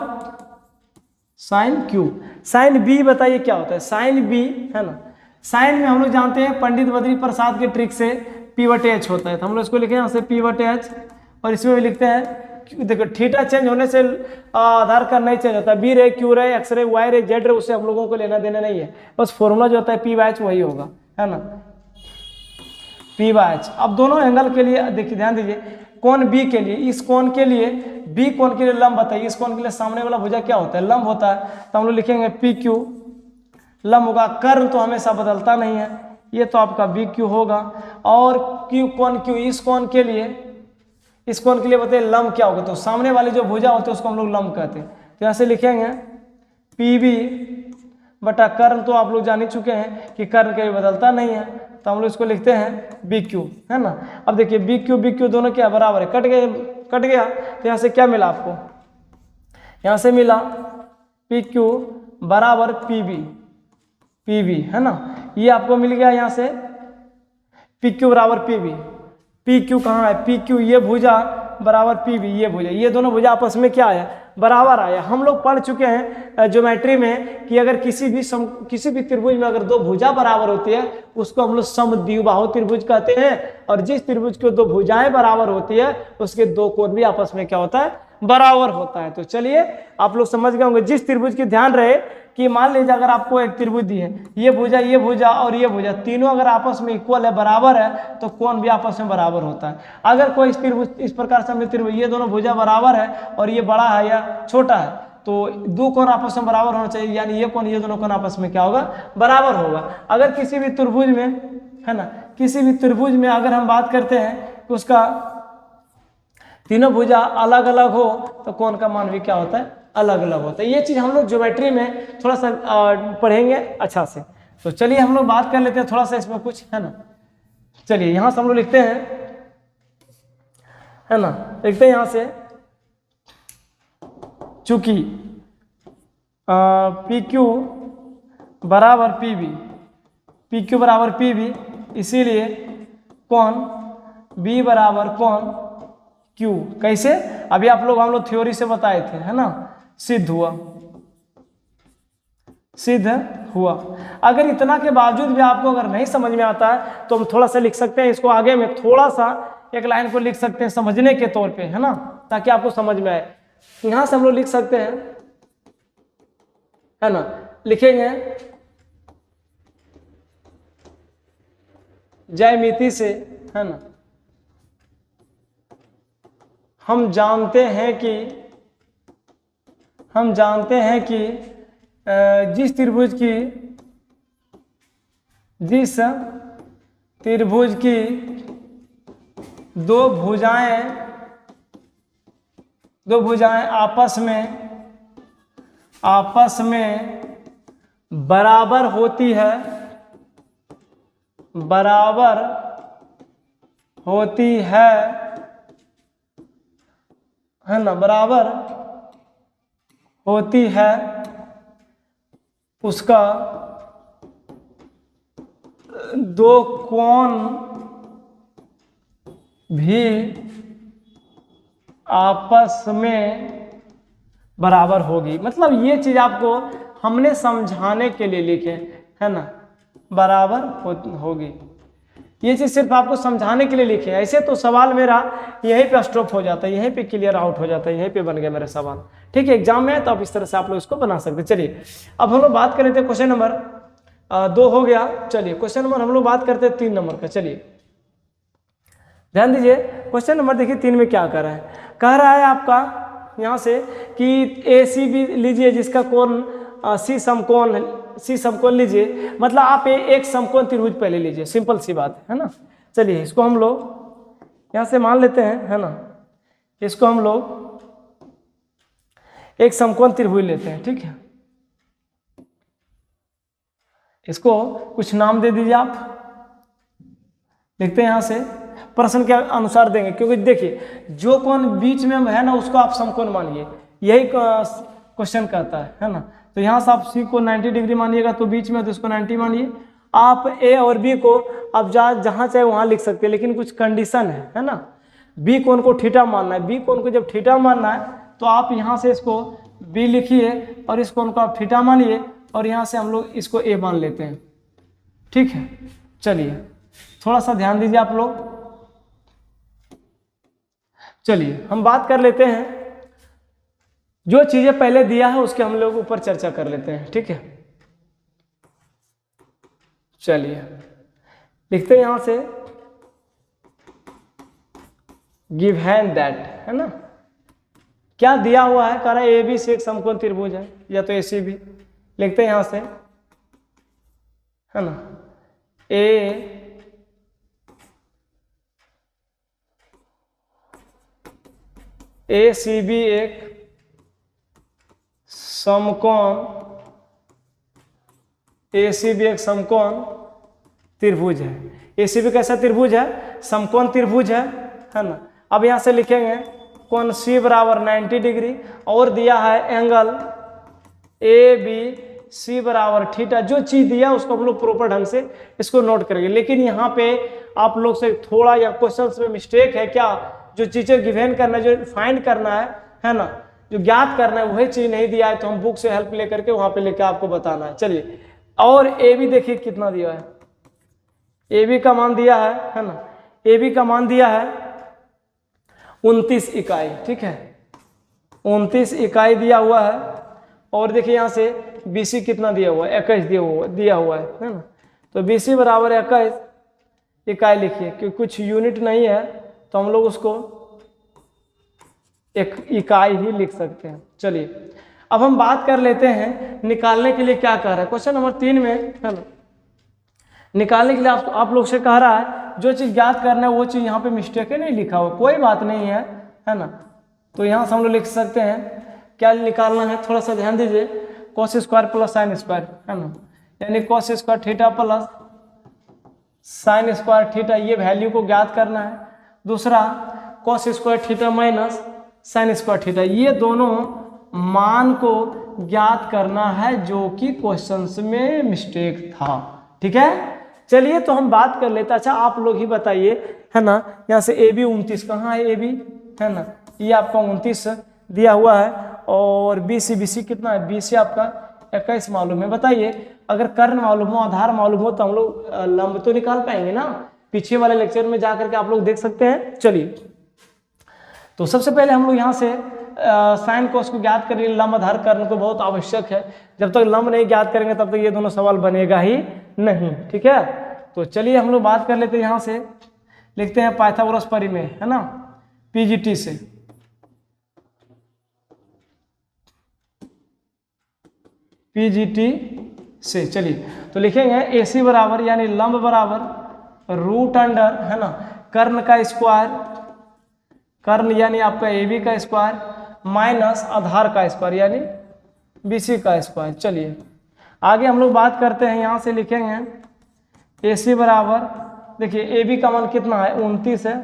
A: साइन क्यू। साइन बी बताइए क्या होता है, साइन बी, है ना, साइन में हम लोग जानते हैं पंडित बद्री प्रसाद के ट्रिक से P/H होता है। तो हम लोग इसको लिखे यहाँ से P/H, और इसमें भी लिखते हैं, देखो थीटा चेंज होने से आधार का नहीं चेंज होता, बी रे, क्यू रे, एक्स रे, वाई रे, जेड रे, उससे हम लोगों को लेना देना नहीं है। बस फॉर्मूला जो होता है P/H वही होगा, है ना, P/H। अब दोनों एंगल के लिए देखिए, ध्यान दीजिए, कोण बी के लिए, इस कोण के लिए, बी कोण के लिए लंब बताइए, इस कोण के लिए सामने वाला भुजा क्या होता है, लंब होता है। तो हम लोग लिखेंगे PQ, लंब होगा, कर्व तो हमेशा बदलता नहीं है, ये तो आपका BQ होगा। और क्यू कोण क्यू, इस कोण के लिए, इस कोण के लिए बताइए लंब क्या होगा, तो सामने वाले जो भुजा होते हैं उसको हम लोग लंब कहते हैं। तो यहाँ से लिखेंगे PB बटा कर्व, तो आप लोग जान ही चुके हैं कि कर्व कभी बदलता नहीं है, तो हम लोग इसको लिखते हैं BQ, है ना। अब देखिए BQ दोनों क्या बराबर है, कट गया। तो यहाँ से क्या मिला आपको, यहाँ से मिला PQ बराबर PB, है ना, ये आपको मिल गया। यहाँ से PQ बराबर PQ कहाँ है, PQ ये भुजा बराबर PB ये भुजा, ये दोनों भुजा आपस में क्या आया, बराबर आया। हम लोग पढ़ चुके हैं ज्योमेट्री में कि अगर किसी भी त्रिभुज में अगर दो भुजा बराबर होती है उसको हम लोग समद्विबाहु त्रिभुज कहते हैं। और जिस त्रिभुज की दो भुजाएं बराबर होती है उसके दो कोण भी आपस में क्या होता है, बराबर होता है। तो चलिए आप लोग समझ गए होंगे, जिस त्रिभुज की ध्यान रहे कि मान लीजिए अगर आपको एक त्रिभुज दी है, ये भुजा और ये भुजा तीनों अगर आपस में इक्वल है, बराबर है, तो कोण भी आपस में बराबर होता है। अगर कोई त्रिभुज इस प्रकार से हमने त्रिभुज, ये दोनों भुजा बराबर है और ये बड़ा है या छोटा है, तो दो कोण आपस में बराबर होना चाहिए, यानी ये कोण ये दोनों कोण आपस में क्या होगा, बराबर होगा। अगर किसी भी त्रिभुज में, है ना, किसी भी त्रिभुज में अगर हम बात करते हैं कि उसका तीनों भुजा अलग अलग हो तो कोण का मान भी क्या होता है, अलग अलग होता है। ये चीज हम लोग ज्योमेट्री में थोड़ा सा पढ़ेंगे अच्छा से। तो चलिए हम लोग बात कर लेते हैं थोड़ा सा इसमें कुछ, है ना। चलिए यहां से हम लोग लिखते हैं, है ना, लिखते हैं यहां से, चूंकि PQ बराबर PB, इसीलिए कोण B बराबर कोण Q। कैसे, अभी आप लोग हम लोग थ्योरी से बताए थे, है ना, सिद्ध हुआ। अगर इतना के बावजूद भी आपको अगर नहीं समझ में आता है तो हम थोड़ा सा लिख सकते हैं इसको, आगे में थोड़ा सा एक लाइन को लिख सकते हैं समझने के तौर पे, है ना, ताकि आपको समझ में आए। यहां से हम लोग लिख सकते हैं, है ना, लिखेंगे ज्यामिति से, है ना, हम जानते हैं कि जिस त्रिभुज की दो भुजाएं आपस में बराबर होती है, है ना, बराबर होती है, उसका दो कोण भी आपस में बराबर होगी। मतलब ये चीज आपको हमने समझाने के लिए लिखे, है ना, बराबर होगी। ये चीज सिर्फ आपको समझाने के लिए लिखे, ऐसे तो सवाल मेरा यहीं पे स्टॉप हो जाता है, यहीं पे क्लियर आउट हो जाता है, यहीं पे बन गया मेरा सवाल। ठीक है, एग्जाम में है तो आप इस तरह से आप लोग इसको बना सकते हैं। चलिए अब हम लोग बात कर लेते हैं क्वेश्चन नंबर 2 हो गया। चलिए क्वेश्चन नंबर हम लोग बात करते हैं 3 नंबर का। चलिए ध्यान दीजिए, क्वेश्चन नंबर देखिए 3 में क्या कर रहा है। कह रहा है आपका यहाँ से कि ए सी बी लीजिए जिसका कोण सी समकोण लीजिए, मतलब आप एक समकोण त्रिभुज पहले लीजिए, सिंपल सी बात है ना। चलिए इसको हम लोग यहाँ से मान लेते हैं, है ना, इसको हम लोग एक समकोण त्रिभुज लेते हैं, ठीक है। इसको कुछ नाम दे दीजिए, आप लिखते हैं यहाँ से, प्रश्न के अनुसार देंगे, क्योंकि देखिए जो कोण बीच में है ना उसको आप समकोण मानिए, यही क्वेश्चन कहता है ना। तो यहाँ से आप सी को 90 डिग्री मानिएगा तो बीच में तो इसको 90 मानिए। आप ए और बी को आप जहाँ चाहे वहाँ लिख सकते हैं, लेकिन कुछ कंडीशन है ना। बी कोण को थीटा मानना है, बी कोण को जब थीटा मानना है तो आप यहाँ से इसको बी लिखिए और इस कोण को आप थीटा मानिए, और यहाँ से हम लोग इसको ए मान लेते हैं, ठीक है। चलिए थोड़ा सा ध्यान दीजिए आप लोग। चलिए हम बात कर लेते हैं, जो चीजें पहले दिया है उसके हम लोग ऊपर चर्चा कर लेते हैं, ठीक है। चलिए लिखते हैं यहाँ से गिवन दैट, है ना, क्या दिया हुआ है, कह रहा है ए बी से एक समकोण त्रिभुज है, या तो ए सी बी लिखते हैं यहाँ से, है ना। ए सी बी एक समकोण, ए सी बी एक समकोण त्रिभुज है। ए सी बी कैसा त्रिभुज है, समकोण त्रिभुज है ना। अब यहाँ से लिखेंगे कोण सी बराबर 90 डिग्री, और दिया है एंगल ए बी सी बराबर थीटा। जो चीज दिया उसको हम लोग प्रॉपर ढंग से इसको नोट करेंगे। लेकिन यहाँ पे आप लोग से थोड़ा या क्वेश्चन में मिस्टेक है क्या, जो चीजें गिवन करना है, जो फाइंड करना है ना, जो ज्ञात करना है वही चीज नहीं दिया है, तो हम बुक से हेल्प लेकर के वहां पे लेकर आपको बताना है। चलिए, और ए बी देखिए कितना दिया है, ए बी का मान दिया है ना, ए बी का मान दिया है 29 इकाई, ठीक है, 29 इकाई दिया हुआ है। और देखिए यहाँ से बी सी कितना दिया हुआ है, 21 दिया हुआ है ना। तो बी सी बराबर 21 इकाई लिखिए, क्योंकि कुछ यूनिट नहीं है तो हम लोग उसको एक इकाई ही लिख सकते हैं। चलिए अब हम बात कर लेते हैं निकालने के लिए क्या कह रहा है क्वेश्चन नंबर 3 में, है ना। निकालने के लिए आप लोग से कह रहा है जो चीज़ ज्ञात करना है वो चीज़ यहाँ पे मिस्टेक है, नहीं लिखा हुआ, कोई बात नहीं है ना। तो यहाँ से हम लोग लिख सकते हैं क्या निकालना है, थोड़ा सा ध्यान दीजिए, cos square plus sine square, है ना, यानी cos square theta plus sine square theta, ये वैल्यू को ज्ञात करना है। दूसरा cos square theta minus sine square theta, ये दोनों मान को ज्ञात करना है जो कि क्वेश्चंस में मिस्टेक था, ठीक है। चलिए तो हम बात कर लेते हैं। अच्छा आप लोग ही बताइए, है ना, यहाँ से ए बी 29 कहाँ है, ए बी, है ना, ये आपका 29 दिया हुआ है, और बी सी कितना है, बी सी आपका 21 मालूम है। बताइए अगर कर्ण मालूम हो, आधार मालूम हो, तो हम लोग लंब तो निकाल पाएंगे ना, पीछे वाले लेक्चर में जाकर के आप लोग देख सकते हैं। चलिए तो सबसे पहले हम लोग यहाँ से साइन कोस को ज्ञात करेंगे, लंब आधार कर्ण को बहुत आवश्यक है। जब तक लंब नहीं ज्ञात करेंगे तब तक ये दोनों सवाल बनेगा ही नहीं, ठीक है। तो चलिए हम लोग बात कर लेते हैं, यहाँ से लिखते हैं पाइथागोरस परिमेय, है ना, पीजीटी से। पीजीटी से चलिए तो लिखेंगे ए सी बराबर यानी लंब बराबर रूट अंडर, है ना, कर्ण का स्क्वायर, कर्ण यानी आपका ए बी का स्क्वायर माइनस आधार का स्क्वायर यानी बी सी का स्क्वायर। चलिए आगे हम लोग बात करते हैं, यहाँ से लिखेंगे ए सी बराबर, देखिए ए बी का मान कितना है 29 है,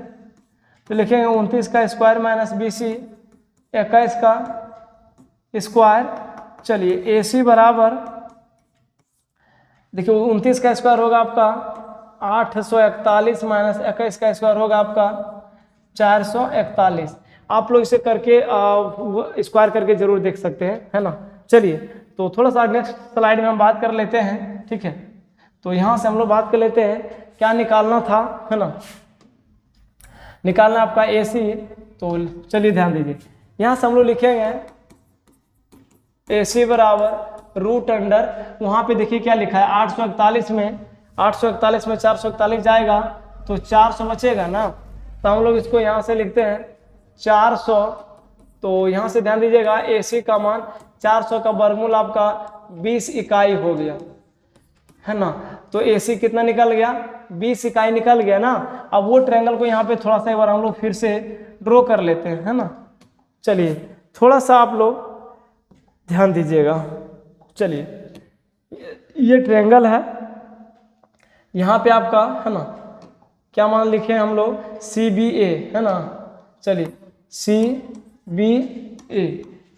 A: तो लिखेंगे 29 का स्क्वायर माइनस बी सी 21 का स्क्वायर। चलिए ए सी बराबर देखिए 29 का स्क्वायर होगा आपका 841 माइनस 21 का स्क्वायर होगा आपका 441। आप लोग इसे करके स्क्वायर करके जरूर देख सकते हैं, है ना। चलिए तो थोड़ा सा नेक्स्ट स्लाइड में हम बात कर लेते हैं, ठीक है। तो यहाँ से हम लोग बात कर लेते हैं क्या निकालना था, है ना, निकालना आपका ए सी। तो चलिए ध्यान दीजिए, यहाँ से हम लोग लिखेंगे ए सी बराबर रूट अंडर, वहाँ पे देखिए क्या लिखा है 841 में 441 जाएगा तो 400 बचेगा ना, तो हम लोग इसको यहाँ से लिखते हैं 400। तो यहाँ से ध्यान दीजिएगा AC का मान 400 का वर्गमूल आपका 20 इकाई हो गया है ना। तो AC कितना निकल गया 20 इकाई निकल गया ना। अब वो ट्रायंगल को यहाँ पे थोड़ा सा एक बार हम लोग फिर से ड्रॉ कर लेते हैं है ना। चलिए थोड़ा सा आप लोग ध्यान दीजिएगा। चलिए ये ट्रायंगल है, यहाँ पे आपका है ना क्या मान लिखे हम लोग CBA है ना। चलिए CBA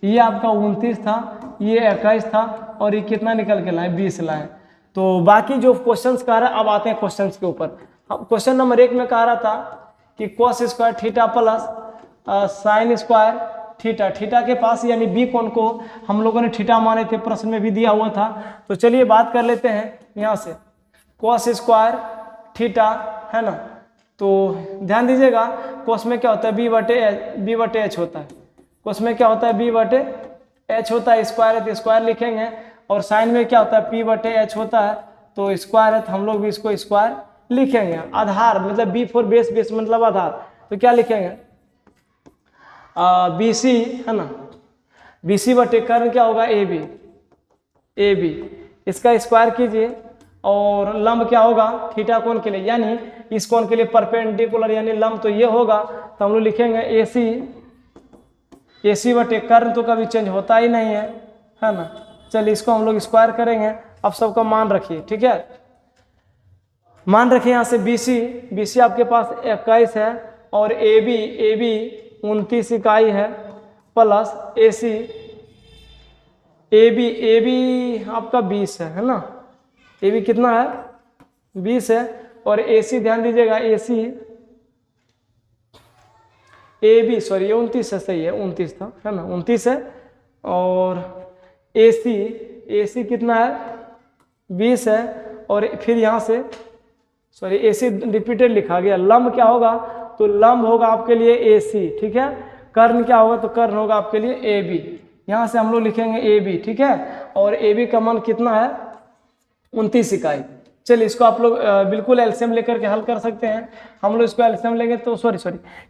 A: ये आपका 29 था, ये 21 था और ये कितना निकल के लाए 20 लाए। तो बाकी जो क्वेश्चंस कह रहा है, अब आते हैं क्वेश्चंस के ऊपर। क्वेश्चन नंबर 1 में कह रहा था कि cos square theta plus sine square theta, theta के पास यानी बी कोण को हम लोगों ने थीटा माने थे, प्रश्न में भी दिया हुआ था। तो चलिए बात कर लेते हैं यहाँ से cos स्क्वायर थीटा है ना। तो ध्यान दीजिएगा cos में क्या होता है b बटे h होता है, cos में क्या होता है b बटे h होता है, स्क्वायर है तो स्क्वायर लिखेंगे। और साइन में क्या होता है p बटे h होता है, तो स्क्वायर है तो हम लोग भी इसको स्क्वायर लिखेंगे। आधार मतलब b फॉर बेस, बेस मतलब आधार, तो क्या लिखेंगे BC है ना, BC बटे कर्ण क्या होगा AB, इसका स्क्वायर कीजिए। और लंब क्या होगा थीटा कोण के लिए, यानी इस कोण के लिए परपेंडिकुलर यानी लंब तो ये होगा, तो हम लोग लिखेंगे AC बटे कर्ण, तो कभी चेंज होता ही नहीं है ना। चलिए इसको हम लोग स्क्वायर करेंगे। अब सबका मान रखिए, ठीक है, मान रखिए यहाँ से BC आपके पास 21 है और AB 29 इकाई है प्लस AB आपका 20 है ना। AB कितना है 20 है और AC ध्यान दीजिएगा AB सॉरी ये 29 है, सही है 29 था है ना, 29 है। और AC कितना है 20 है। और फिर यहाँ से सॉरी AC रिपीटेड लिखा गया। लंब क्या होगा, तो लंब होगा आपके लिए AC, ठीक है। कर्ण क्या होगा, तो कर्ण होगा आपके लिए AB, यहाँ से हम लोग लिखेंगे AB, ठीक है। और AB का मान कितना है 29 इकाई। चलिए इसको आप लोग बिल्कुल एलसीएम लेकर के हल कर सकते हैं। हम लोग इसको एलसीएम लेंगे तो सॉरी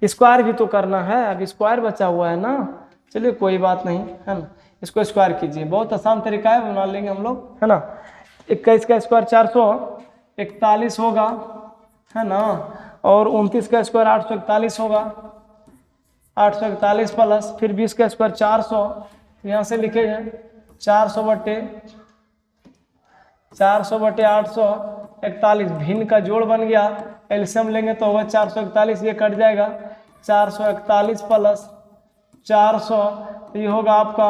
A: स्क्वायर भी तो करना है, अभी स्क्वायर बचा हुआ है ना। चलिए कोई बात नहीं है ना, इसको स्क्वायर कीजिए, बहुत आसान तरीका है, बना लेंगे हम लोग है ना। 21 का स्क्वायर 441 होगा है ना, और 29 का स्क्वायर 841 होगा, 841 प्लस फिर 20 का स्क्वायर 400, यहाँ से लिखेंगे 400 बटे 841, भिन्न का जोड़ बन गया, एलसीएम लेंगे तो होगा 441, ये कट जाएगा 441 प्लस 400, ये होगा आपका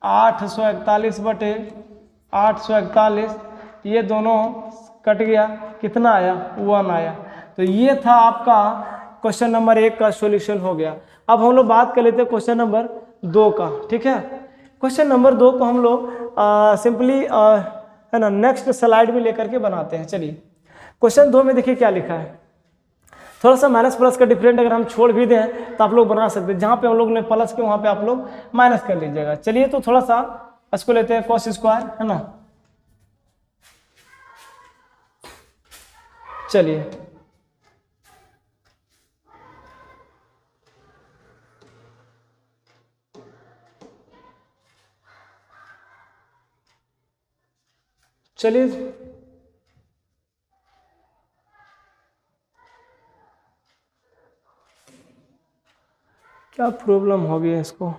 A: 841 बटे 841, ये दोनों कट गया, कितना आया 1 आया। तो ये था आपका क्वेश्चन नंबर 1 का सॉल्यूशन हो गया। अब हम लोग बात कर लेते हैं क्वेश्चन नंबर 2 का, ठीक है। क्वेश्चन नंबर 2 को हम लोग सिंपली है ना नेक्स्ट स्लाइड में लेकर के बनाते हैं। चलिए क्वेश्चन 2 में देखिए क्या लिखा है, थोड़ा सा माइनस प्लस का डिफरेंट अगर हम छोड़ भी दें तो आप लोग बना सकते हैं, जहाँ पे हम लोग ने प्लस के वहाँ पे आप लोग माइनस कर लीजिएगा। चलिए तो थोड़ा सा इसको लेते हैं cos स्क्वायर है ना। चलिए क्या प्रॉब्लम हो गई है इसको,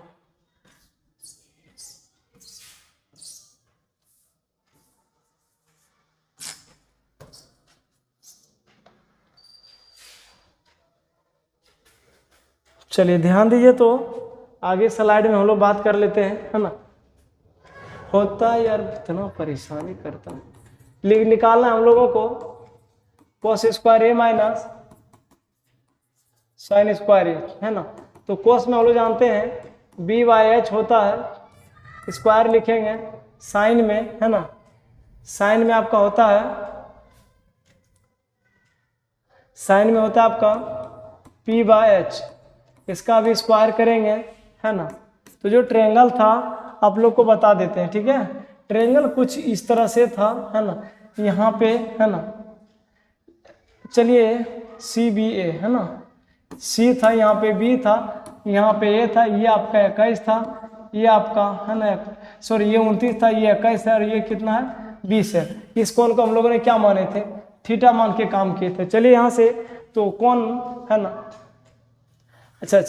A: चलिए ध्यान दीजिए। तो आगे स्लाइड में हम लोग बात कर लेते हैं है ना। होता है यार इतना परेशानी करता है, निकालना है हम लोगों को cos square A minus sine square A है ना। तो cos में हम लोग जानते हैं B/H होता है, स्क्वायर लिखेंगे। साइन में है ना, साइन में आपका होता है, साइन में होता है आपका P/H, इसका भी स्क्वायर करेंगे है ना। तो जो ट्रायंगल था आप लोग को बता देते हैं, ठीक है। ट्रायंगल कुछ इस तरह से था, है ना, यहाँ पे, है ना, चलिए CBA, है ना, C था, यहाँ पे B था, यहाँ पे A था, ये आपका 21 था, ये आपका, है ना, सॉरी ये 29 था, ये 21 है, और ये कितना है 20 है। इस कोण को हम लोगों ने क्या माने थे, थीटा मान के काम किए थे। चलिए यहाँ से तो कौन, है ना, अच्छा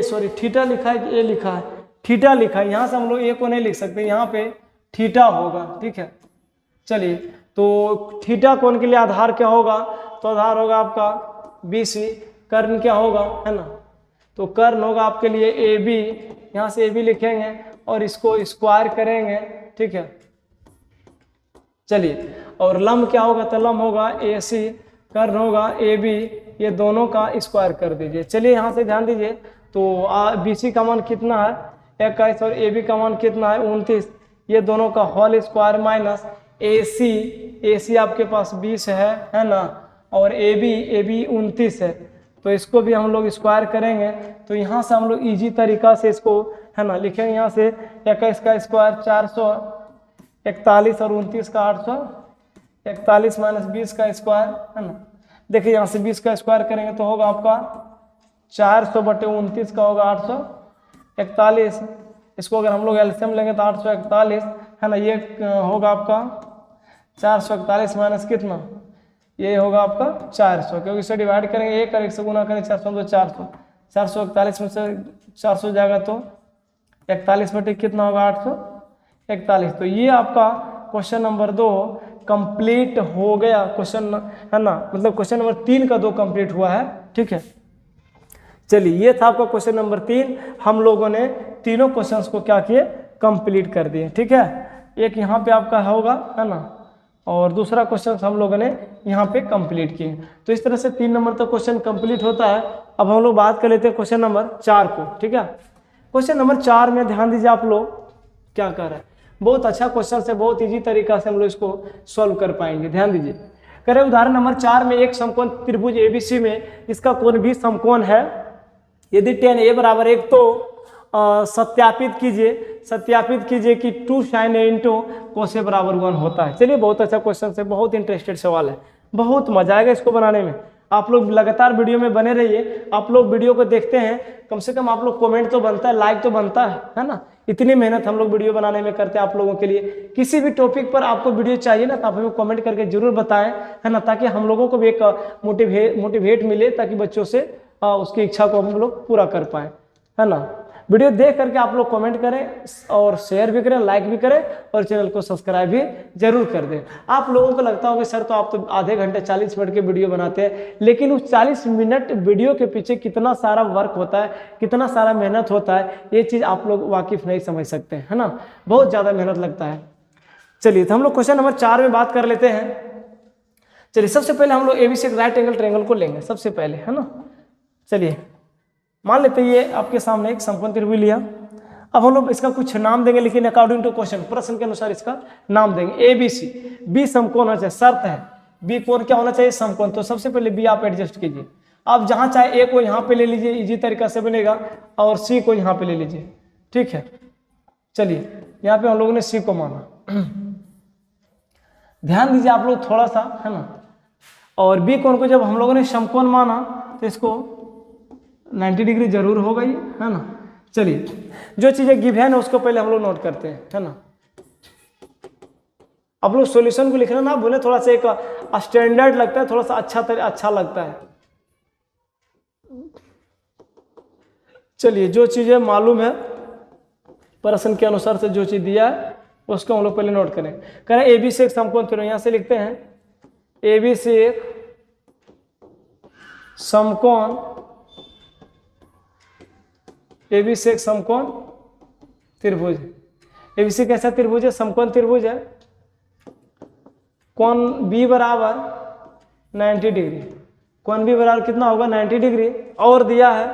A: सॉरी थीटा लिखा है कि ए लिखा है, थीटा लिखा है, यहाँ से हम लोग ए को नहीं लिख सकते, यहाँ पे थीटा होगा, ठीक है। चलिए तो थीटा कोण के लिए आधार क्या होगा, तो आधार होगा आपका BC, कर्ण क्या होगा, है ना, तो कर्ण होगा आपके लिए AB, यहाँ से AB लिखेंगे और इसको स्क्वायर करेंगे, ठीक है। चलिए और लंब क्या होगा, तो लंब होगा AC, कर्ण होगा AB, ये दोनों का स्क्वायर कर दीजिए। चलिए यहाँ से ध्यान दीजिए, तो BC का मान कितना है 21 और AB का मान कितना है 29, ये दोनों का होल स्क्वायर माइनस AC आपके पास 20 है ना, और AB 29 है, तो इसको भी हम लोग स्क्वायर करेंगे। तो यहाँ से हम लोग इजी तरीका से इसको, है ना, लिखेंगे, यहाँ से 21 का स्क्वायर 441 और 29 का 841 माइनस 20 का स्क्वायर, है ना, देखिए यहाँ से 20 का स्क्वायर करेंगे तो होगा आपका 400/29 का होगा 841, इसको अगर हम लोग एलसीएम लेंगे तो 841, है ना, ये होगा आपका 441 माइनस कितना, ये होगा आपका 400, क्योंकि इसे डिवाइड करेंगे 1 और 1 से गुना करेंगे 400 तो 441 में से 400 जाएगा तो 41 कितना होगा 841। तो ये आपका क्वेश्चन नंबर 2 कंप्लीट हो गया, क्वेश्चन, है ना, मतलब क्वेश्चन नंबर 3 का 2 कंप्लीट हुआ है, ठीक है। चलिए ये था आपका क्वेश्चन नंबर 3, हम लोगों ने तीनों क्वेश्चंस को क्या किए, कंप्लीट कर दिए, ठीक है। एक यहाँ पे आपका होगा, है ना, और दूसरा क्वेश्चन हम लोगों ने यहाँ पे कंप्लीट किए। तो इस तरह से 3 नंबर तक क्वेश्चन कंप्लीट होता है। अब हम लोग बात कर लेते हैं क्वेश्चन नंबर 4 को, ठीक है। क्वेश्चन नंबर 4 में ध्यान दीजिए, आप लोग क्या कर रहे हैं, बहुत अच्छा क्वेश्चन है, बहुत ईजी तरीका से हम लोग इसको सॉल्व कर पाएंगे। ध्यान दीजिए, कह रहे उदाहरण नंबर 4 में एक समकोण त्रिभुज ABC में इसका कोण भी समकोण है, यदि tan A बराबर 1 तो सत्यापित कीजिए कि 2 sin A into cos A बराबर 1 होता है। चलिए बहुत अच्छा क्वेश्चन है, बहुत इंटरेस्टेड सवाल है, बहुत मजा आएगा इसको बनाने में। आप लोग लगातार वीडियो में बने रहिए, आप लोग वीडियो को देखते हैं, कम से कम आप लोग कमेंट तो बनता है, लाइक तो बनता है ना, इतनी मेहनत हम लोग वीडियो बनाने में करते हैं आप लोगों के लिए। किसी भी टॉपिक पर आपको वीडियो चाहिए ना, तो आप हमें कमेंट करके जरूर बताएं, है ना, ताकि हम लोगों को भी एक मोटिवेट मिले, ताकि बच्चों से उसकी इच्छा को हम लोग पूरा कर पाए, है ना। वीडियो देख करके आप लोग कमेंट करें और शेयर भी करें, लाइक भी करें, और चैनल को सब्सक्राइब भी जरूर कर दें। आप लोगों को लगता होगा सर तो आप तो आधे घंटे 40 मिनट के वीडियो बनाते हैं, लेकिन उस 40 मिनट वीडियो के पीछे कितना सारा वर्क होता है, कितना सारा मेहनत होता है, ये चीज़ आप लोग वाकिफ नहीं समझ सकते, है ना, बहुत ज़्यादा मेहनत लगता है। चलिए तो हम लोग क्वेश्चन नंबर 4 में बात कर लेते हैं। चलिए सबसे पहले हम लोग ABC एक राइट एंगल ट्रायंगल को लेंगे सबसे पहले, है ना। चलिए मान लेते हैं ये आपके सामने एक समकोण त्रिभुज लिया। अब हम लोग इसका कुछ नाम देंगे, लेकिन अकॉर्डिंग टू क्वेश्चन, प्रश्न के अनुसार इसका नाम देंगे। ABC, B समकोण होना चाहिए, शर्त है B कोण क्या होना चाहिए, समकोण। तो सबसे पहले B आप एडजस्ट कीजिए, आप जहां चाहे A को यहाँ पे ले लीजिए, इजी तरीका से बनेगा, और C को यहाँ पे ले लीजिए, ठीक है। चलिए यहाँ पे हम लोगों ने C को माना, ध्यान दीजिए आप लोग थोड़ा सा, है ना। और B कोण को जब हम लोगों ने समकोण माना तो इसको 90 डिग्री जरूर होगा ही, है ना। चलिए जो चीजें गिवन है उसको पहले हम लोग नोट करते हैं, है ना। आप लोग सॉल्यूशन को लिखना ना भूलें, थोड़ा सा एक स्टैंडर्ड लगता है, थोड़ा सा अच्छा लगता है। चलिए जो चीजें मालूम है प्रश्न के अनुसार से जो चीज दिया है उसको हम लोग पहले नोट करें। ABC एक समकोण त्रिभुज, यहां से लिखते हैं ABC एक समकोण, ABC एक समकोण त्रिभुज। ABC कैसा त्रिभुज है, समकोण त्रिभुज है। कोण B बराबर 90 डिग्री, कोण B बराबर कितना होगा 90 डिग्री, और दिया है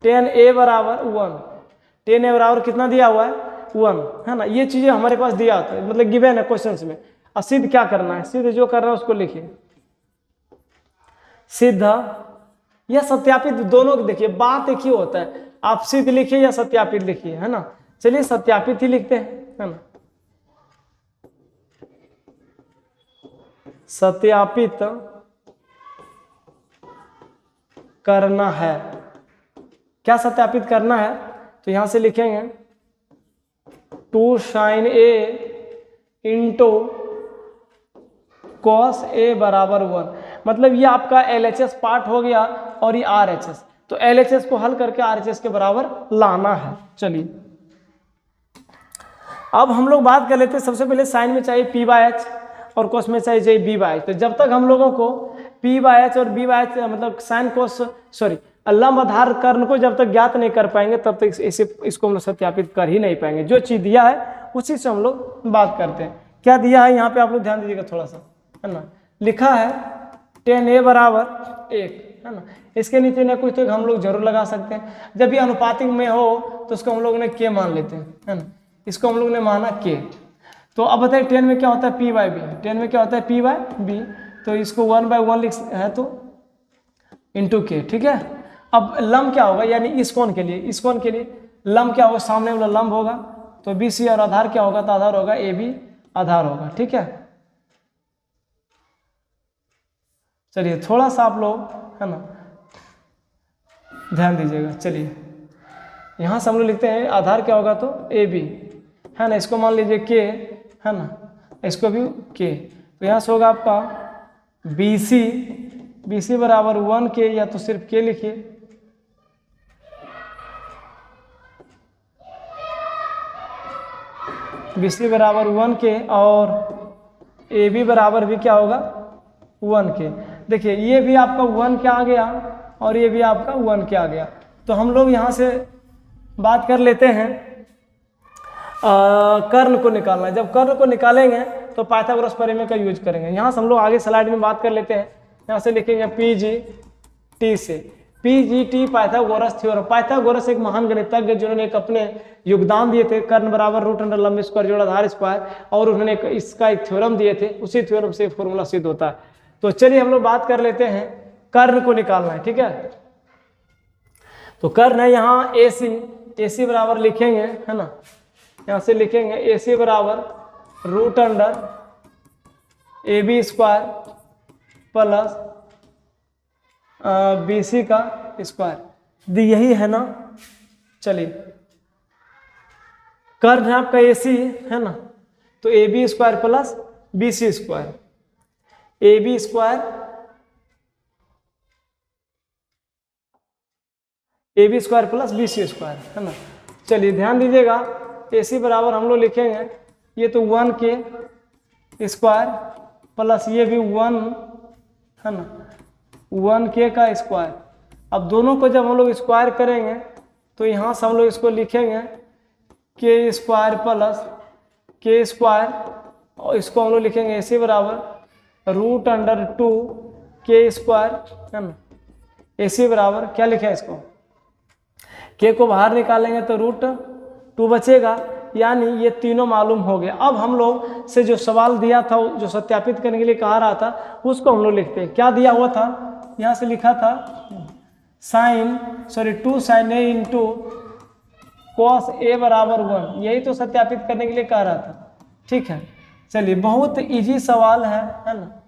A: tan A बराबर 1, tan A बराबर कितना दिया हुआ है 1, है ना। ये चीजें हमारे पास दिया था, मतलब गिवन है क्वेश्चंस में। और सिद्ध क्या करना है, सिद्ध जो करना है उसको लिखिए, सिद्ध या सत्यापित दोनों। देखिए बात एक ही होता है, आप सिद्ध लिखिए या सत्यापित लिखिए, है ना। चलिए सत्यापित ही लिखते हैं, है ना। सत्यापित करना है, क्या सत्यापित करना है, तो यहां से लिखेंगे 2 sin a into cos a बराबर 1। मतलब ये आपका LHS पार्ट हो गया और ये RHS, तो LHS को हल करके RHS के बराबर लाना है। चलिए अब हम लोग बात कर लेते हैं, सबसे पहले साइन में चाहिए p/h और कोस में चाहिए b/h। तो जब तक हम लोगों को p/h और b/h मतलब साइन कोस लंब आधार कर्ण को जब तक ज्ञात नहीं कर पाएंगे तब तक इसको हम लोग सत्यापित कर ही नहीं पाएंगे। जो चीज दिया है उसी से हम लोग बात करते हैं। क्या दिया है यहाँ पे आप लोग ध्यान दीजिएगा थोड़ा सा, है ना। लिखा है tan a बराबर 1, है ना। इसके नीचे ना कुछ तो हम लोग जरूर लगा सकते हैं। जब भी अनुपातिक में हो तो उसको हम लोग ने k मान लेते हैं, है ना। इसको हम लोग ने माना k। तो अब बताइए tan में क्या होता है p/b, tan में क्या होता है p/b, तो इसको 1/1 लिख है तो इंटू k, ठीक है। अब लंब क्या होगा, यानी इस कोण के लिए लंब क्या होगा, सामने वाला लंब होगा, तो BC और आधार क्या होगा, तो आधार होगा AB आधार होगा, ठीक है। चलिए थोड़ा सा आप लोग, है ना, ध्यान दीजिएगा। चलिए यहाँ से हम लोग लिखते हैं आधार क्या होगा, तो AB, है ना। इसको मान लीजिए K, है ना, इसको भी K, तो यहाँ से होगा आपका BC बराबर 1K, या तो सिर्फ K लिखिए। BC बराबर 1K और AB बराबर भी क्या होगा 1K। देखिए ये भी आपका 1K आ गया और ये भी आपका 1K आ गया। तो हम लोग यहाँ से बात कर लेते हैं कर्ण को निकालना है। जब कर्ण को निकालेंगे तो पाइथागोरस प्रमेय का यूज करेंगे। यहाँ से हम लोग आगे स्लाइड में बात कर लेते हैं। यहाँ से लिखेंगे PGT से, PGT पाइथागोरस थ्योरम। पाइथागोरस एक महान गणितज्ञ जिन्होंने एक अपने योगदान दिए थे, कर्ण बराबर रूट अंडर लंब स्क्वायर जोड़ आधार स्क्वायर, और उन्होंने इसका एक थ्योरम दिए थे, उसी थ्योरम से फॉर्मूला सिद्ध होता है। तो चलिए हम लोग बात कर लेते हैं, कर्ण को निकालना है, ठीक है। तो कर्ण है यहाँ AC बराबर लिखेंगे, है ना, यहाँ से लिखेंगे AC बराबर root under AB square plus BC का स्क्वायर, यही है ना। चलिए कर्ण है आपका AC, है ना, तो AB square plus BC square, AB square plus BC square, है ना। चलिए ध्यान दीजिएगा, AC बराबर हम लोग लिखेंगे, ये तो 1K स्क्वायर प्लस ये भी 1, है ना, 1K का स्क्वायर। अब दोनों को जब हम लोग स्क्वायर करेंगे तो यहाँ से हम लोग इसको लिखेंगे K square plus K square, और इसको हम लोग लिखेंगे AC बराबर रूट अंडर 2K स्क्वायर, है ना। AC बराबर क्या लिखे इसको, K को बाहर निकालेंगे तो रूट 2 बचेगा, यानी ये तीनों मालूम हो गया। अब हम लोग से जो सवाल दिया था, जो सत्यापित करने के लिए कहा रहा था, उसको हम लोग लिखते हैं। क्या दिया हुआ था, यहाँ से लिखा था 2 sin A into cos A बराबर 1, यही तो सत्यापित करने के लिए कह रहा था, ठीक है। चलिए बहुत इजी सवाल है ना,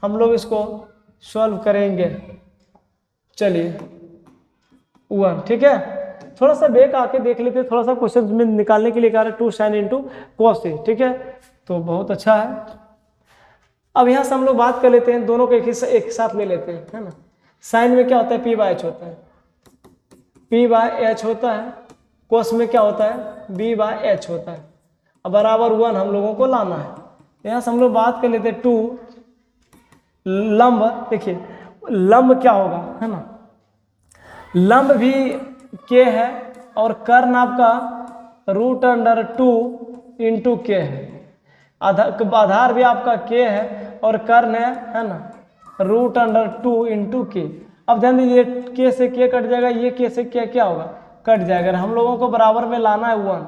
A: हम लोग इसको सॉल्व करेंगे। चलिए 1, ठीक है। थोड़ा सा बैक आके देख लेते हैं, थोड़ा सा क्वेश्चन में निकालने के लिए कह रहे हैं 2 sin इंटू cos A, ठीक है, तो बहुत अच्छा है। अब यहाँ से हम लोग बात कर लेते हैं, दोनों को एक साथ ले लेते हैं, है ना। साइन में क्या होता है, P/H होता है, P/H होता है। कोस में क्या होता है, B/H होता है। अब बराबर 1 हम लोगों को लाना है। यहाँ से हम लोग बात कर लेते हैं 2 लंब। देखिए लंब क्या होगा, है ना, लंब भी K है और कर्ण आपका रूट अंडर 2 इंटू K है। आधार भी आपका K है और कर्ण है ना, रूट अंडर 2 इंटू K। अब ध्यान दीजिए K से K कट जाएगा, ये K से K क्या होगा, कट जाएगा। हम लोगों को बराबर में लाना है 1,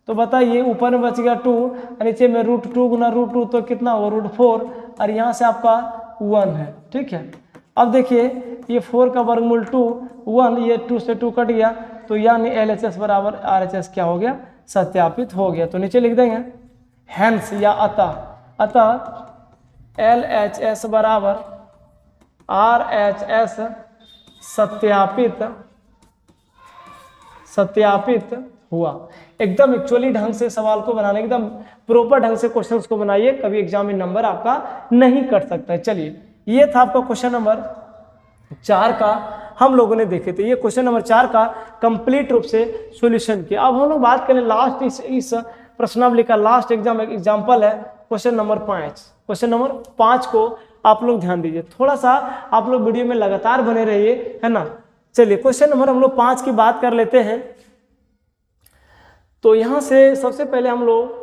A: तो बताइए ऊपर में बच गया 2, नीचे में रूट 2 गुना रूट 2 तो कितना होगा, रूट 4, और यहाँ से आपका 1 है, ठीक है। अब देखिए ये 4 का वर्गमूल 2, 1, ये 2 से 2 कट गया तो यानी LHS बराबर RHS क्या हो गया, सत्यापित हो गया। तो नीचे लिख देंगे हैंस या अतः LHS बराबर RHS सत्यापित हुआ। एकदम एक्चुअली ढंग से सवाल को बनाने, एकदम प्रॉपर ढंग से क्वेश्चंस को बनाइए, कभी एग्जाम में नंबर आपका नहीं कट सकता है। चलिए ये था आपका क्वेश्चन नंबर 4 का हम लोगों ने देखे थे। ये क्वेश्चन नंबर 4 का कंप्लीट रूप से सॉल्यूशन किया। अब हम लोग बात करें लास्ट इस प्रश्नावली का लास्ट एग्जाम्पल है क्वेश्चन नंबर 5। क्वेश्चन नंबर 5 को आप लोग ध्यान दीजिए, थोड़ा सा आप लोग वीडियो में लगातार बने रहिए, है ना। चलिए क्वेश्चन नंबर हम लोग 5 की बात कर लेते हैं। तो यहां से सबसे पहले हम लोग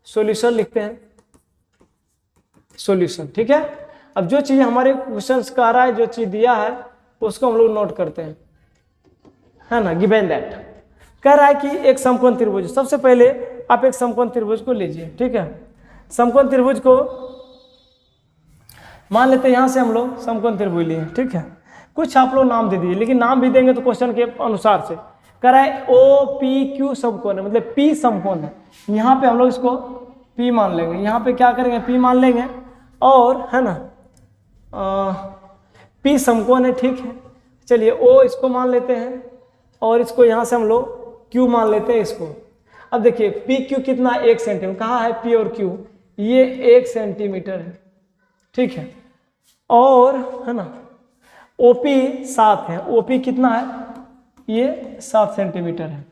A: सॉल्यूशन लिखते हैं, सॉल्यूशन, ठीक है। अब जो चीज हमारे क्वेश्चन का आ रहा है, जो चीज दिया है उसको हम लोग नोट करते हैं, है ना। गिवन दैट कह रहा है कि एक समकोण त्रिभुज, सबसे पहले आप एक समकोण त्रिभुज को लीजिए, ठीक है। समकोण त्रिभुज को मान लेते हैं, यहां से हम लोग समकोण त्रिभुज लिए, ठीक है। कुछ आप लोग नाम दे दीजिए, लेकिन नाम भी देंगे तो क्वेश्चन के अनुसार से। कह रहा है OPQ समकोण है, मतलब P समकोण है। यहाँ पे हम लोग इसको P मान लेंगे, यहाँ पे क्या करेंगे, P मान लेंगे, और है ना P समकोण है, ठीक है। चलिए O इसको मान लेते हैं, और इसको यहाँ से हम लोग Q मान लेते हैं इसको। अब देखिए PQ कितना, 1 सेंटीमीटर, कहाँ है P और Q, ये 1 सेंटीमीटर है, ठीक है। और है ना OP 7 है, OP कितना है, ये 7 सेंटीमीटर है।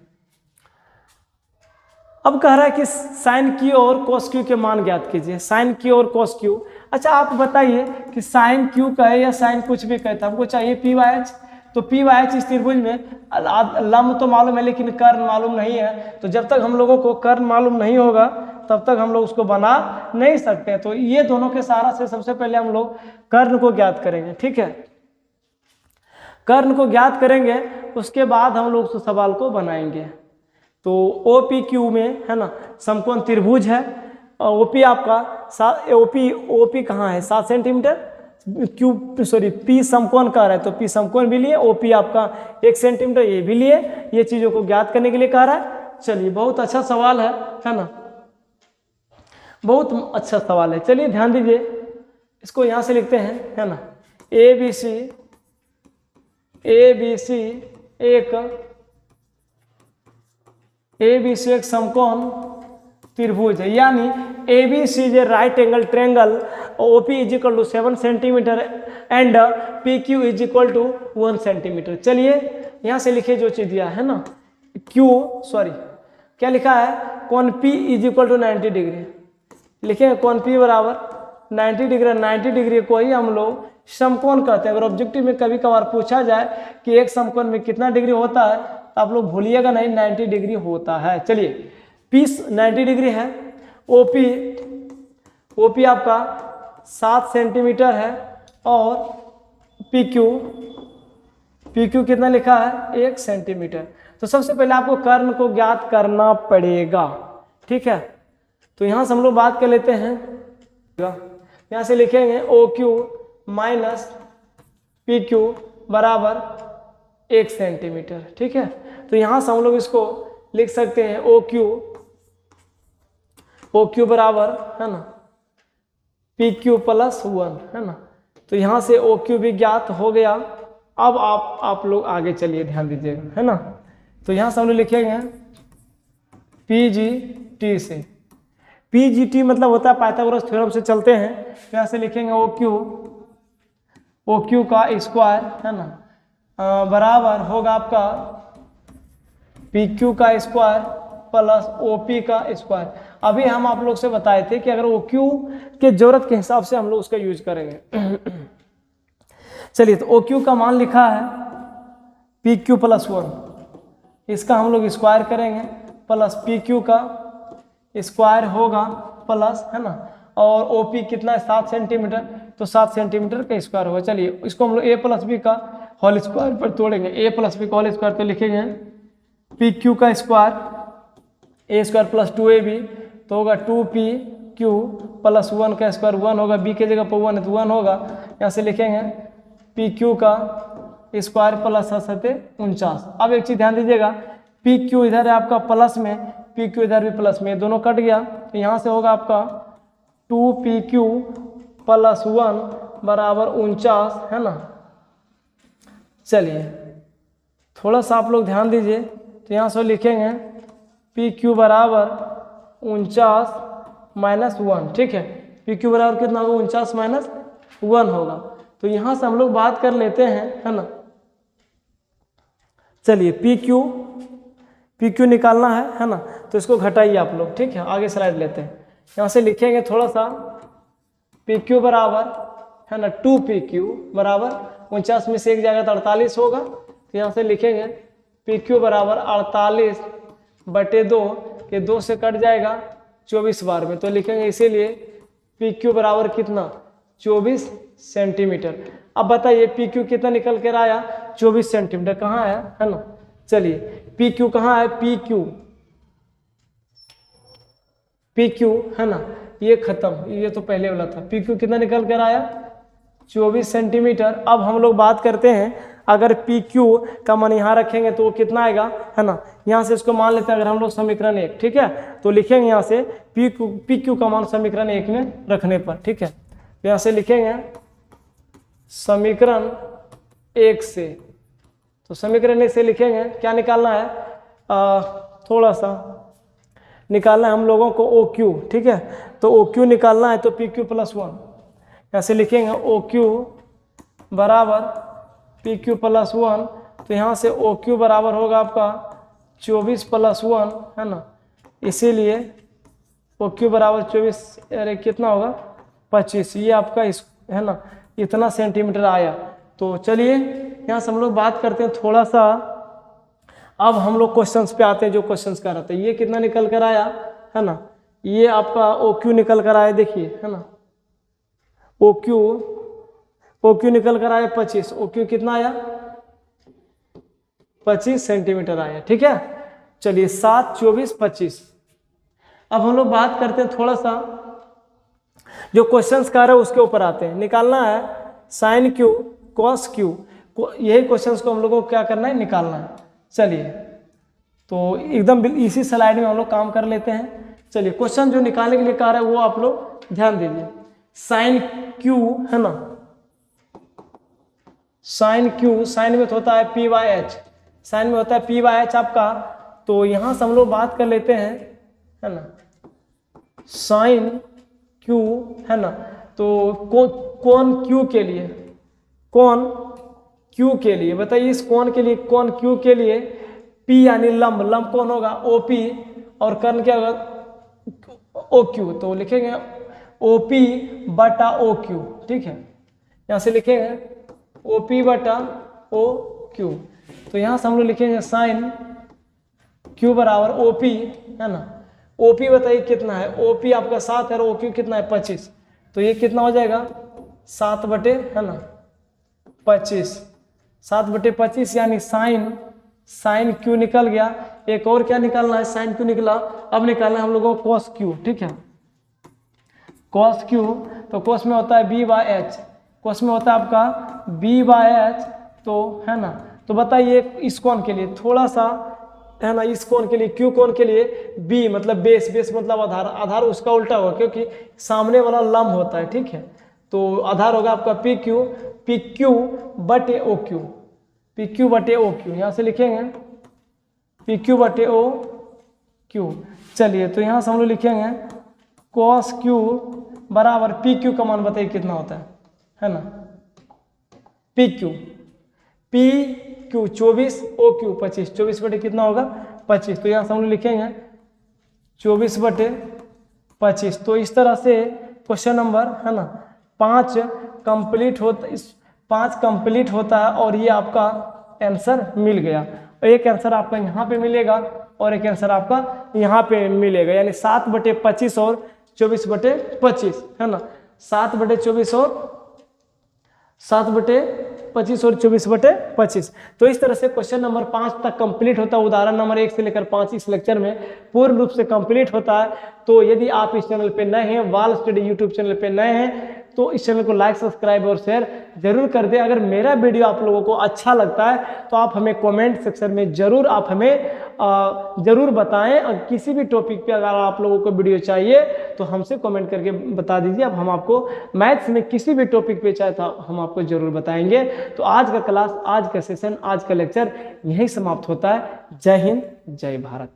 A: अब कह रहा है कि साइन Q और cos Q के मान ज्ञात कीजिए, साइन Q और cos Q। अच्छा आप बताइए कि साइन Q कहे या साइन कुछ भी कहता, हमको चाहिए PYH। तो PYH इस त्रिभुज में लंब तो मालूम है, लेकिन कर्ण मालूम नहीं है। तो जब तक हम लोगों को कर्ण मालूम नहीं होगा तब तक हम लोग उसको बना नहीं सकते। तो ये दोनों के सहारा से सबसे पहले हम लोग कर्ण को ज्ञात करेंगे, ठीक है। कर्ण को ज्ञात करेंगे, उसके बाद हम लोग उस सवाल को बनाएंगे। तो OPQ में है ना समकोण त्रिभुज है, और OP आपका OP कहाँ है, 7 सेंटीमीटर, P समकोण का रहा है, तो P समकोण भी लिए, OP आपका 1 सेंटीमीटर, ये भी लिए। ये चीजों को ज्ञात करने के लिए कह रहा है। चलिए बहुत अच्छा सवाल है ना, बहुत अच्छा सवाल है। चलिए ध्यान दीजिए, इसको यहाँ से लिखते हैं, है ना। ABC एक समकोण त्रिभुज है, यानी ABC is a right angle triangle, OP is equal to 7 centimetre and PQ is equal to 1 centimetre. चलिए यहाँ से लिखिए जो चीज दिया है ना, क्या लिखा है, कोण P is equal to 90 degree लिखे, कोण P बराबर 90 डिग्री। 90 डिग्री को ही हम लोग समकोण कहते हैं। अगर ऑब्जेक्टिव में कभी कभार पूछा जाए कि एक समकोण में कितना डिग्री होता है, तो आप लोग भूलिएगा नहीं, 90 डिग्री होता है। चलिए P 90 डिग्री है, OP आपका 7 सेंटीमीटर है, और PQ कितना लिखा है, 1 सेंटीमीटर। तो सबसे पहले आपको कर्ण को ज्ञात करना पड़ेगा, ठीक है। तो यहाँ से हम लोग बात कर लेते हैं, यहाँ से लिखेंगे OQ माइनस PQ बराबर 1 सेंटीमीटर, ठीक है। तो यहाँ से हम लोग इसको लिख सकते हैं OQ बराबर है ना PQ प्लस 1, है ना। तो यहाँ से OQ भी ज्ञात हो गया। अब आप लोग आगे चलिए, ध्यान दीजिएगा, है ना। तो यहाँ से हम लोग लिखेंगे PGT से, PGT मतलब होता है पाइथागोरस थ्योरम से चलते हैं। तो यहाँ से लिखेंगे OQ का स्क्वायर, है ना, बराबर होगा आपका PQ का स्क्वायर प्लस OP का स्क्वायर। अभी हम आप लोग से बताए थे कि अगर OQ के जरूरत के हिसाब से हम लोग उसका यूज करेंगे। चलिए तो OQ का मान लिखा है PQ प्लस 1, इसका हम लोग स्क्वायर करेंगे, प्लस PQ का स्क्वायर होगा प्लस, है ना, और OP कितना है, 7 सेंटीमीटर, तो 7 सेंटीमीटर का स्क्वायर होगा। चलिए इसको हम लोग A प्लस B का होल स्क्वायर पर तोड़ेंगे, A प्लस B का होल स्क्वायर तो लिखेंगे PQ का square, A square plus 2AB तो होगा 2PQ प्लस 1 का स्क्वायर, 1 होगा, B के जगह पर 1 है तो 1 होगा। यहाँ से लिखेंगे PQ का स्क्वायर प्लस 49। अब एक चीज ध्यान दीजिएगा, पी क्यू इधर है आपका प्लस में, पी क्यू इधर भी प्लस में, दोनों कट गया तो यहाँ से होगा आपका 2PQ प्लस 1 बराबर 49, है ना। चलिए थोड़ा सा आप लोग ध्यान दीजिए, तो यहाँ से लिखेंगे PQ बराबर 49 माइनस 1, ठीक है। PQ बराबर कितना होगा, 49 माइनस 1 होगा। तो यहाँ से हम लोग बात कर लेते हैं, है ना। चलिए PQ निकालना है ना, तो इसको घटाइए आप लोग, ठीक है। आगे स्लाइड लेते हैं, यहाँ से लिखेंगे थोड़ा सा, PQ बराबर, है ना, 2PQ बराबर 49 में से एक जाएगा तो 48 होगा। तो यहाँ से लिखेंगे PQ बराबर 48/2 के 2 से कट जाएगा 24 बार में, तो लिखेंगे इसीलिए PQ बराबर कितना, 24 सेंटीमीटर। अब बताइए PQ कितना निकल कर आया, 24 सेंटीमीटर। कहाँ है ना। चलिए PQ कहाँ है, PQ है ना, ये खत्म, ये तो पहले वाला था। PQ कितना निकल कर आया, 24 सेंटीमीटर। अब हम लोग बात करते हैं, अगर PQ का मान यहाँ रखेंगे तो वो कितना आएगा, है ना। यहाँ से इसको मान लेते हैं, अगर हम लोग समीकरण 1, ठीक है, तो लिखेंगे यहाँ से PQ का मान समीकरण 1 में रखने पर, ठीक है। तो यहाँ से लिखेंगे समीकरण 1 से, तो समीकरण 1 से लिखेंगे, क्या निकालना है, थोड़ा सा निकालना है हम लोगों को OQ, ठीक है। तो OQ निकालना है तो PQ प्लस 1, ऐसे लिखेंगे OQ बराबर PQ प्लस 1। तो यहाँ से OQ बराबर होगा आपका 24 प्लस 1, है ना, इसीलिए OQ बराबर 24, अरे कितना होगा, 25, ये आपका है ना, इतना सेंटीमीटर आया। तो चलिए यहाँ से हम लोग बात करते हैं थोड़ा सा, अब हम लोग क्वेश्चंस पे आते हैं, जो क्वेश्चंस कर रहे थे। ये कितना निकल कर आया, है ना, ये आपका OQ निकल कर आया, देखिए, है ना, OQ निकल कर आया 25, OQ कितना आया, 25 सेंटीमीटर आया, ठीक है। चलिए 7, 24, 25। अब हम लोग बात करते हैं थोड़ा सा, जो क्वेश्चंस कर रहे हैं उसके ऊपर आते हैं। निकालना है साइन Q कॉस Q, यही क्वेश्चंस को हम लोगों को क्या करना है, निकालना है। चलिए तो एकदम इसी स्लाइड में हम लोग काम कर लेते हैं। चलिए क्वेश्चन जो निकालने के लिए कह रहा है वो आप लोग ध्यान दीजिए। साइन Q, है ना, साइन Q, साइन में तो होता है P/H, साइन में होता है P/H आपका। तो यहां से हम लोग बात कर लेते हैं, है ना, साइन Q, है ना, तो कौन Q के लिए, कौन Q के लिए, बताइए इस कौन के लिए, कौन Q के लिए P यानी लंब, लंब कौन होगा OP, और कर्ण क्या होगा OQ। तो लिखेंगे OP बटा OQ, ठीक है। यहाँ से लिखेंगे OP बटा OQ। तो यहाँ से हम लोग लिखेंगे साइन Q बराबर OP, है ना। OP बताइए कितना है, OP आपका 7 है और OQ कितना है 25। तो ये कितना हो जाएगा 7 बटे, है ना, 25, 7/25 यानी साइन Q निकल गया। एक और क्या निकालना है, साइन Q निकला, अब निकालना है हम लोगों को कॉस Q, ठीक है। कॉस Q, तो कॉस में होता है B/H, कॉस में होता है आपका B/H, तो है ना। तो बताइए इस कोण के लिए थोड़ा सा, है ना, इस कोण के लिए, Q कोण के लिए B मतलब बेस, बेस मतलब आधार, आधार उसका उल्टा होगा क्योंकि सामने वाला लंब होता है, ठीक है। तो आधार होगा आपका PQ बटे OQ, PQ बटे OQ। यहाँ से लिखेंगे PQ बटे OQ। चलिए तो यहाँ से हम लोग लिखेंगे cos Q बराबर PQ का मान बताइए कितना होता है ना, PQ 24, OQ 25, 24 बटे कितना होगा 25। तो यहाँ से हम लोग लिखेंगे 24 बटे 25। तो इस तरह से क्वेश्चन नंबर, है ना, 5 कंप्लीट होता है और ये आपका आंसर मिल गया। और एक आंसर आपका यहाँ पे मिलेगा और एक आंसर आपका यहाँ पे मिलेगा, यानी 7/25 और 24/25, है ना, 7/24 और 7/25 और 24/25। तो इस तरह से क्वेश्चन नंबर 5 तक कंप्लीट होता है। उदाहरण नंबर 1 से लेकर 5 इस लेक्चर में पूर्ण रूप से कंप्लीट होता है। तो यदि आप इस चैनल पे नए हैं, वाल स्टडी यूट्यूब चैनल पे नए हैं, तो इस चैनल को लाइक, सब्सक्राइब और शेयर जरूर कर दें। अगर मेरा वीडियो आप लोगों को अच्छा लगता है तो आप हमें कमेंट सेक्शन में जरूर आप हमें जरूर बताएं। और किसी भी टॉपिक पे अगर आप लोगों को वीडियो चाहिए तो हमसे कमेंट करके बता दीजिए। अब हम आपको मैथ्स में किसी भी टॉपिक पे चाहे तो हम आपको जरूर बताएंगे। तो आज का क्लास, आज का सेशन, आज का लेक्चर यहीं समाप्त होता है। जय हिंद, जय भारत।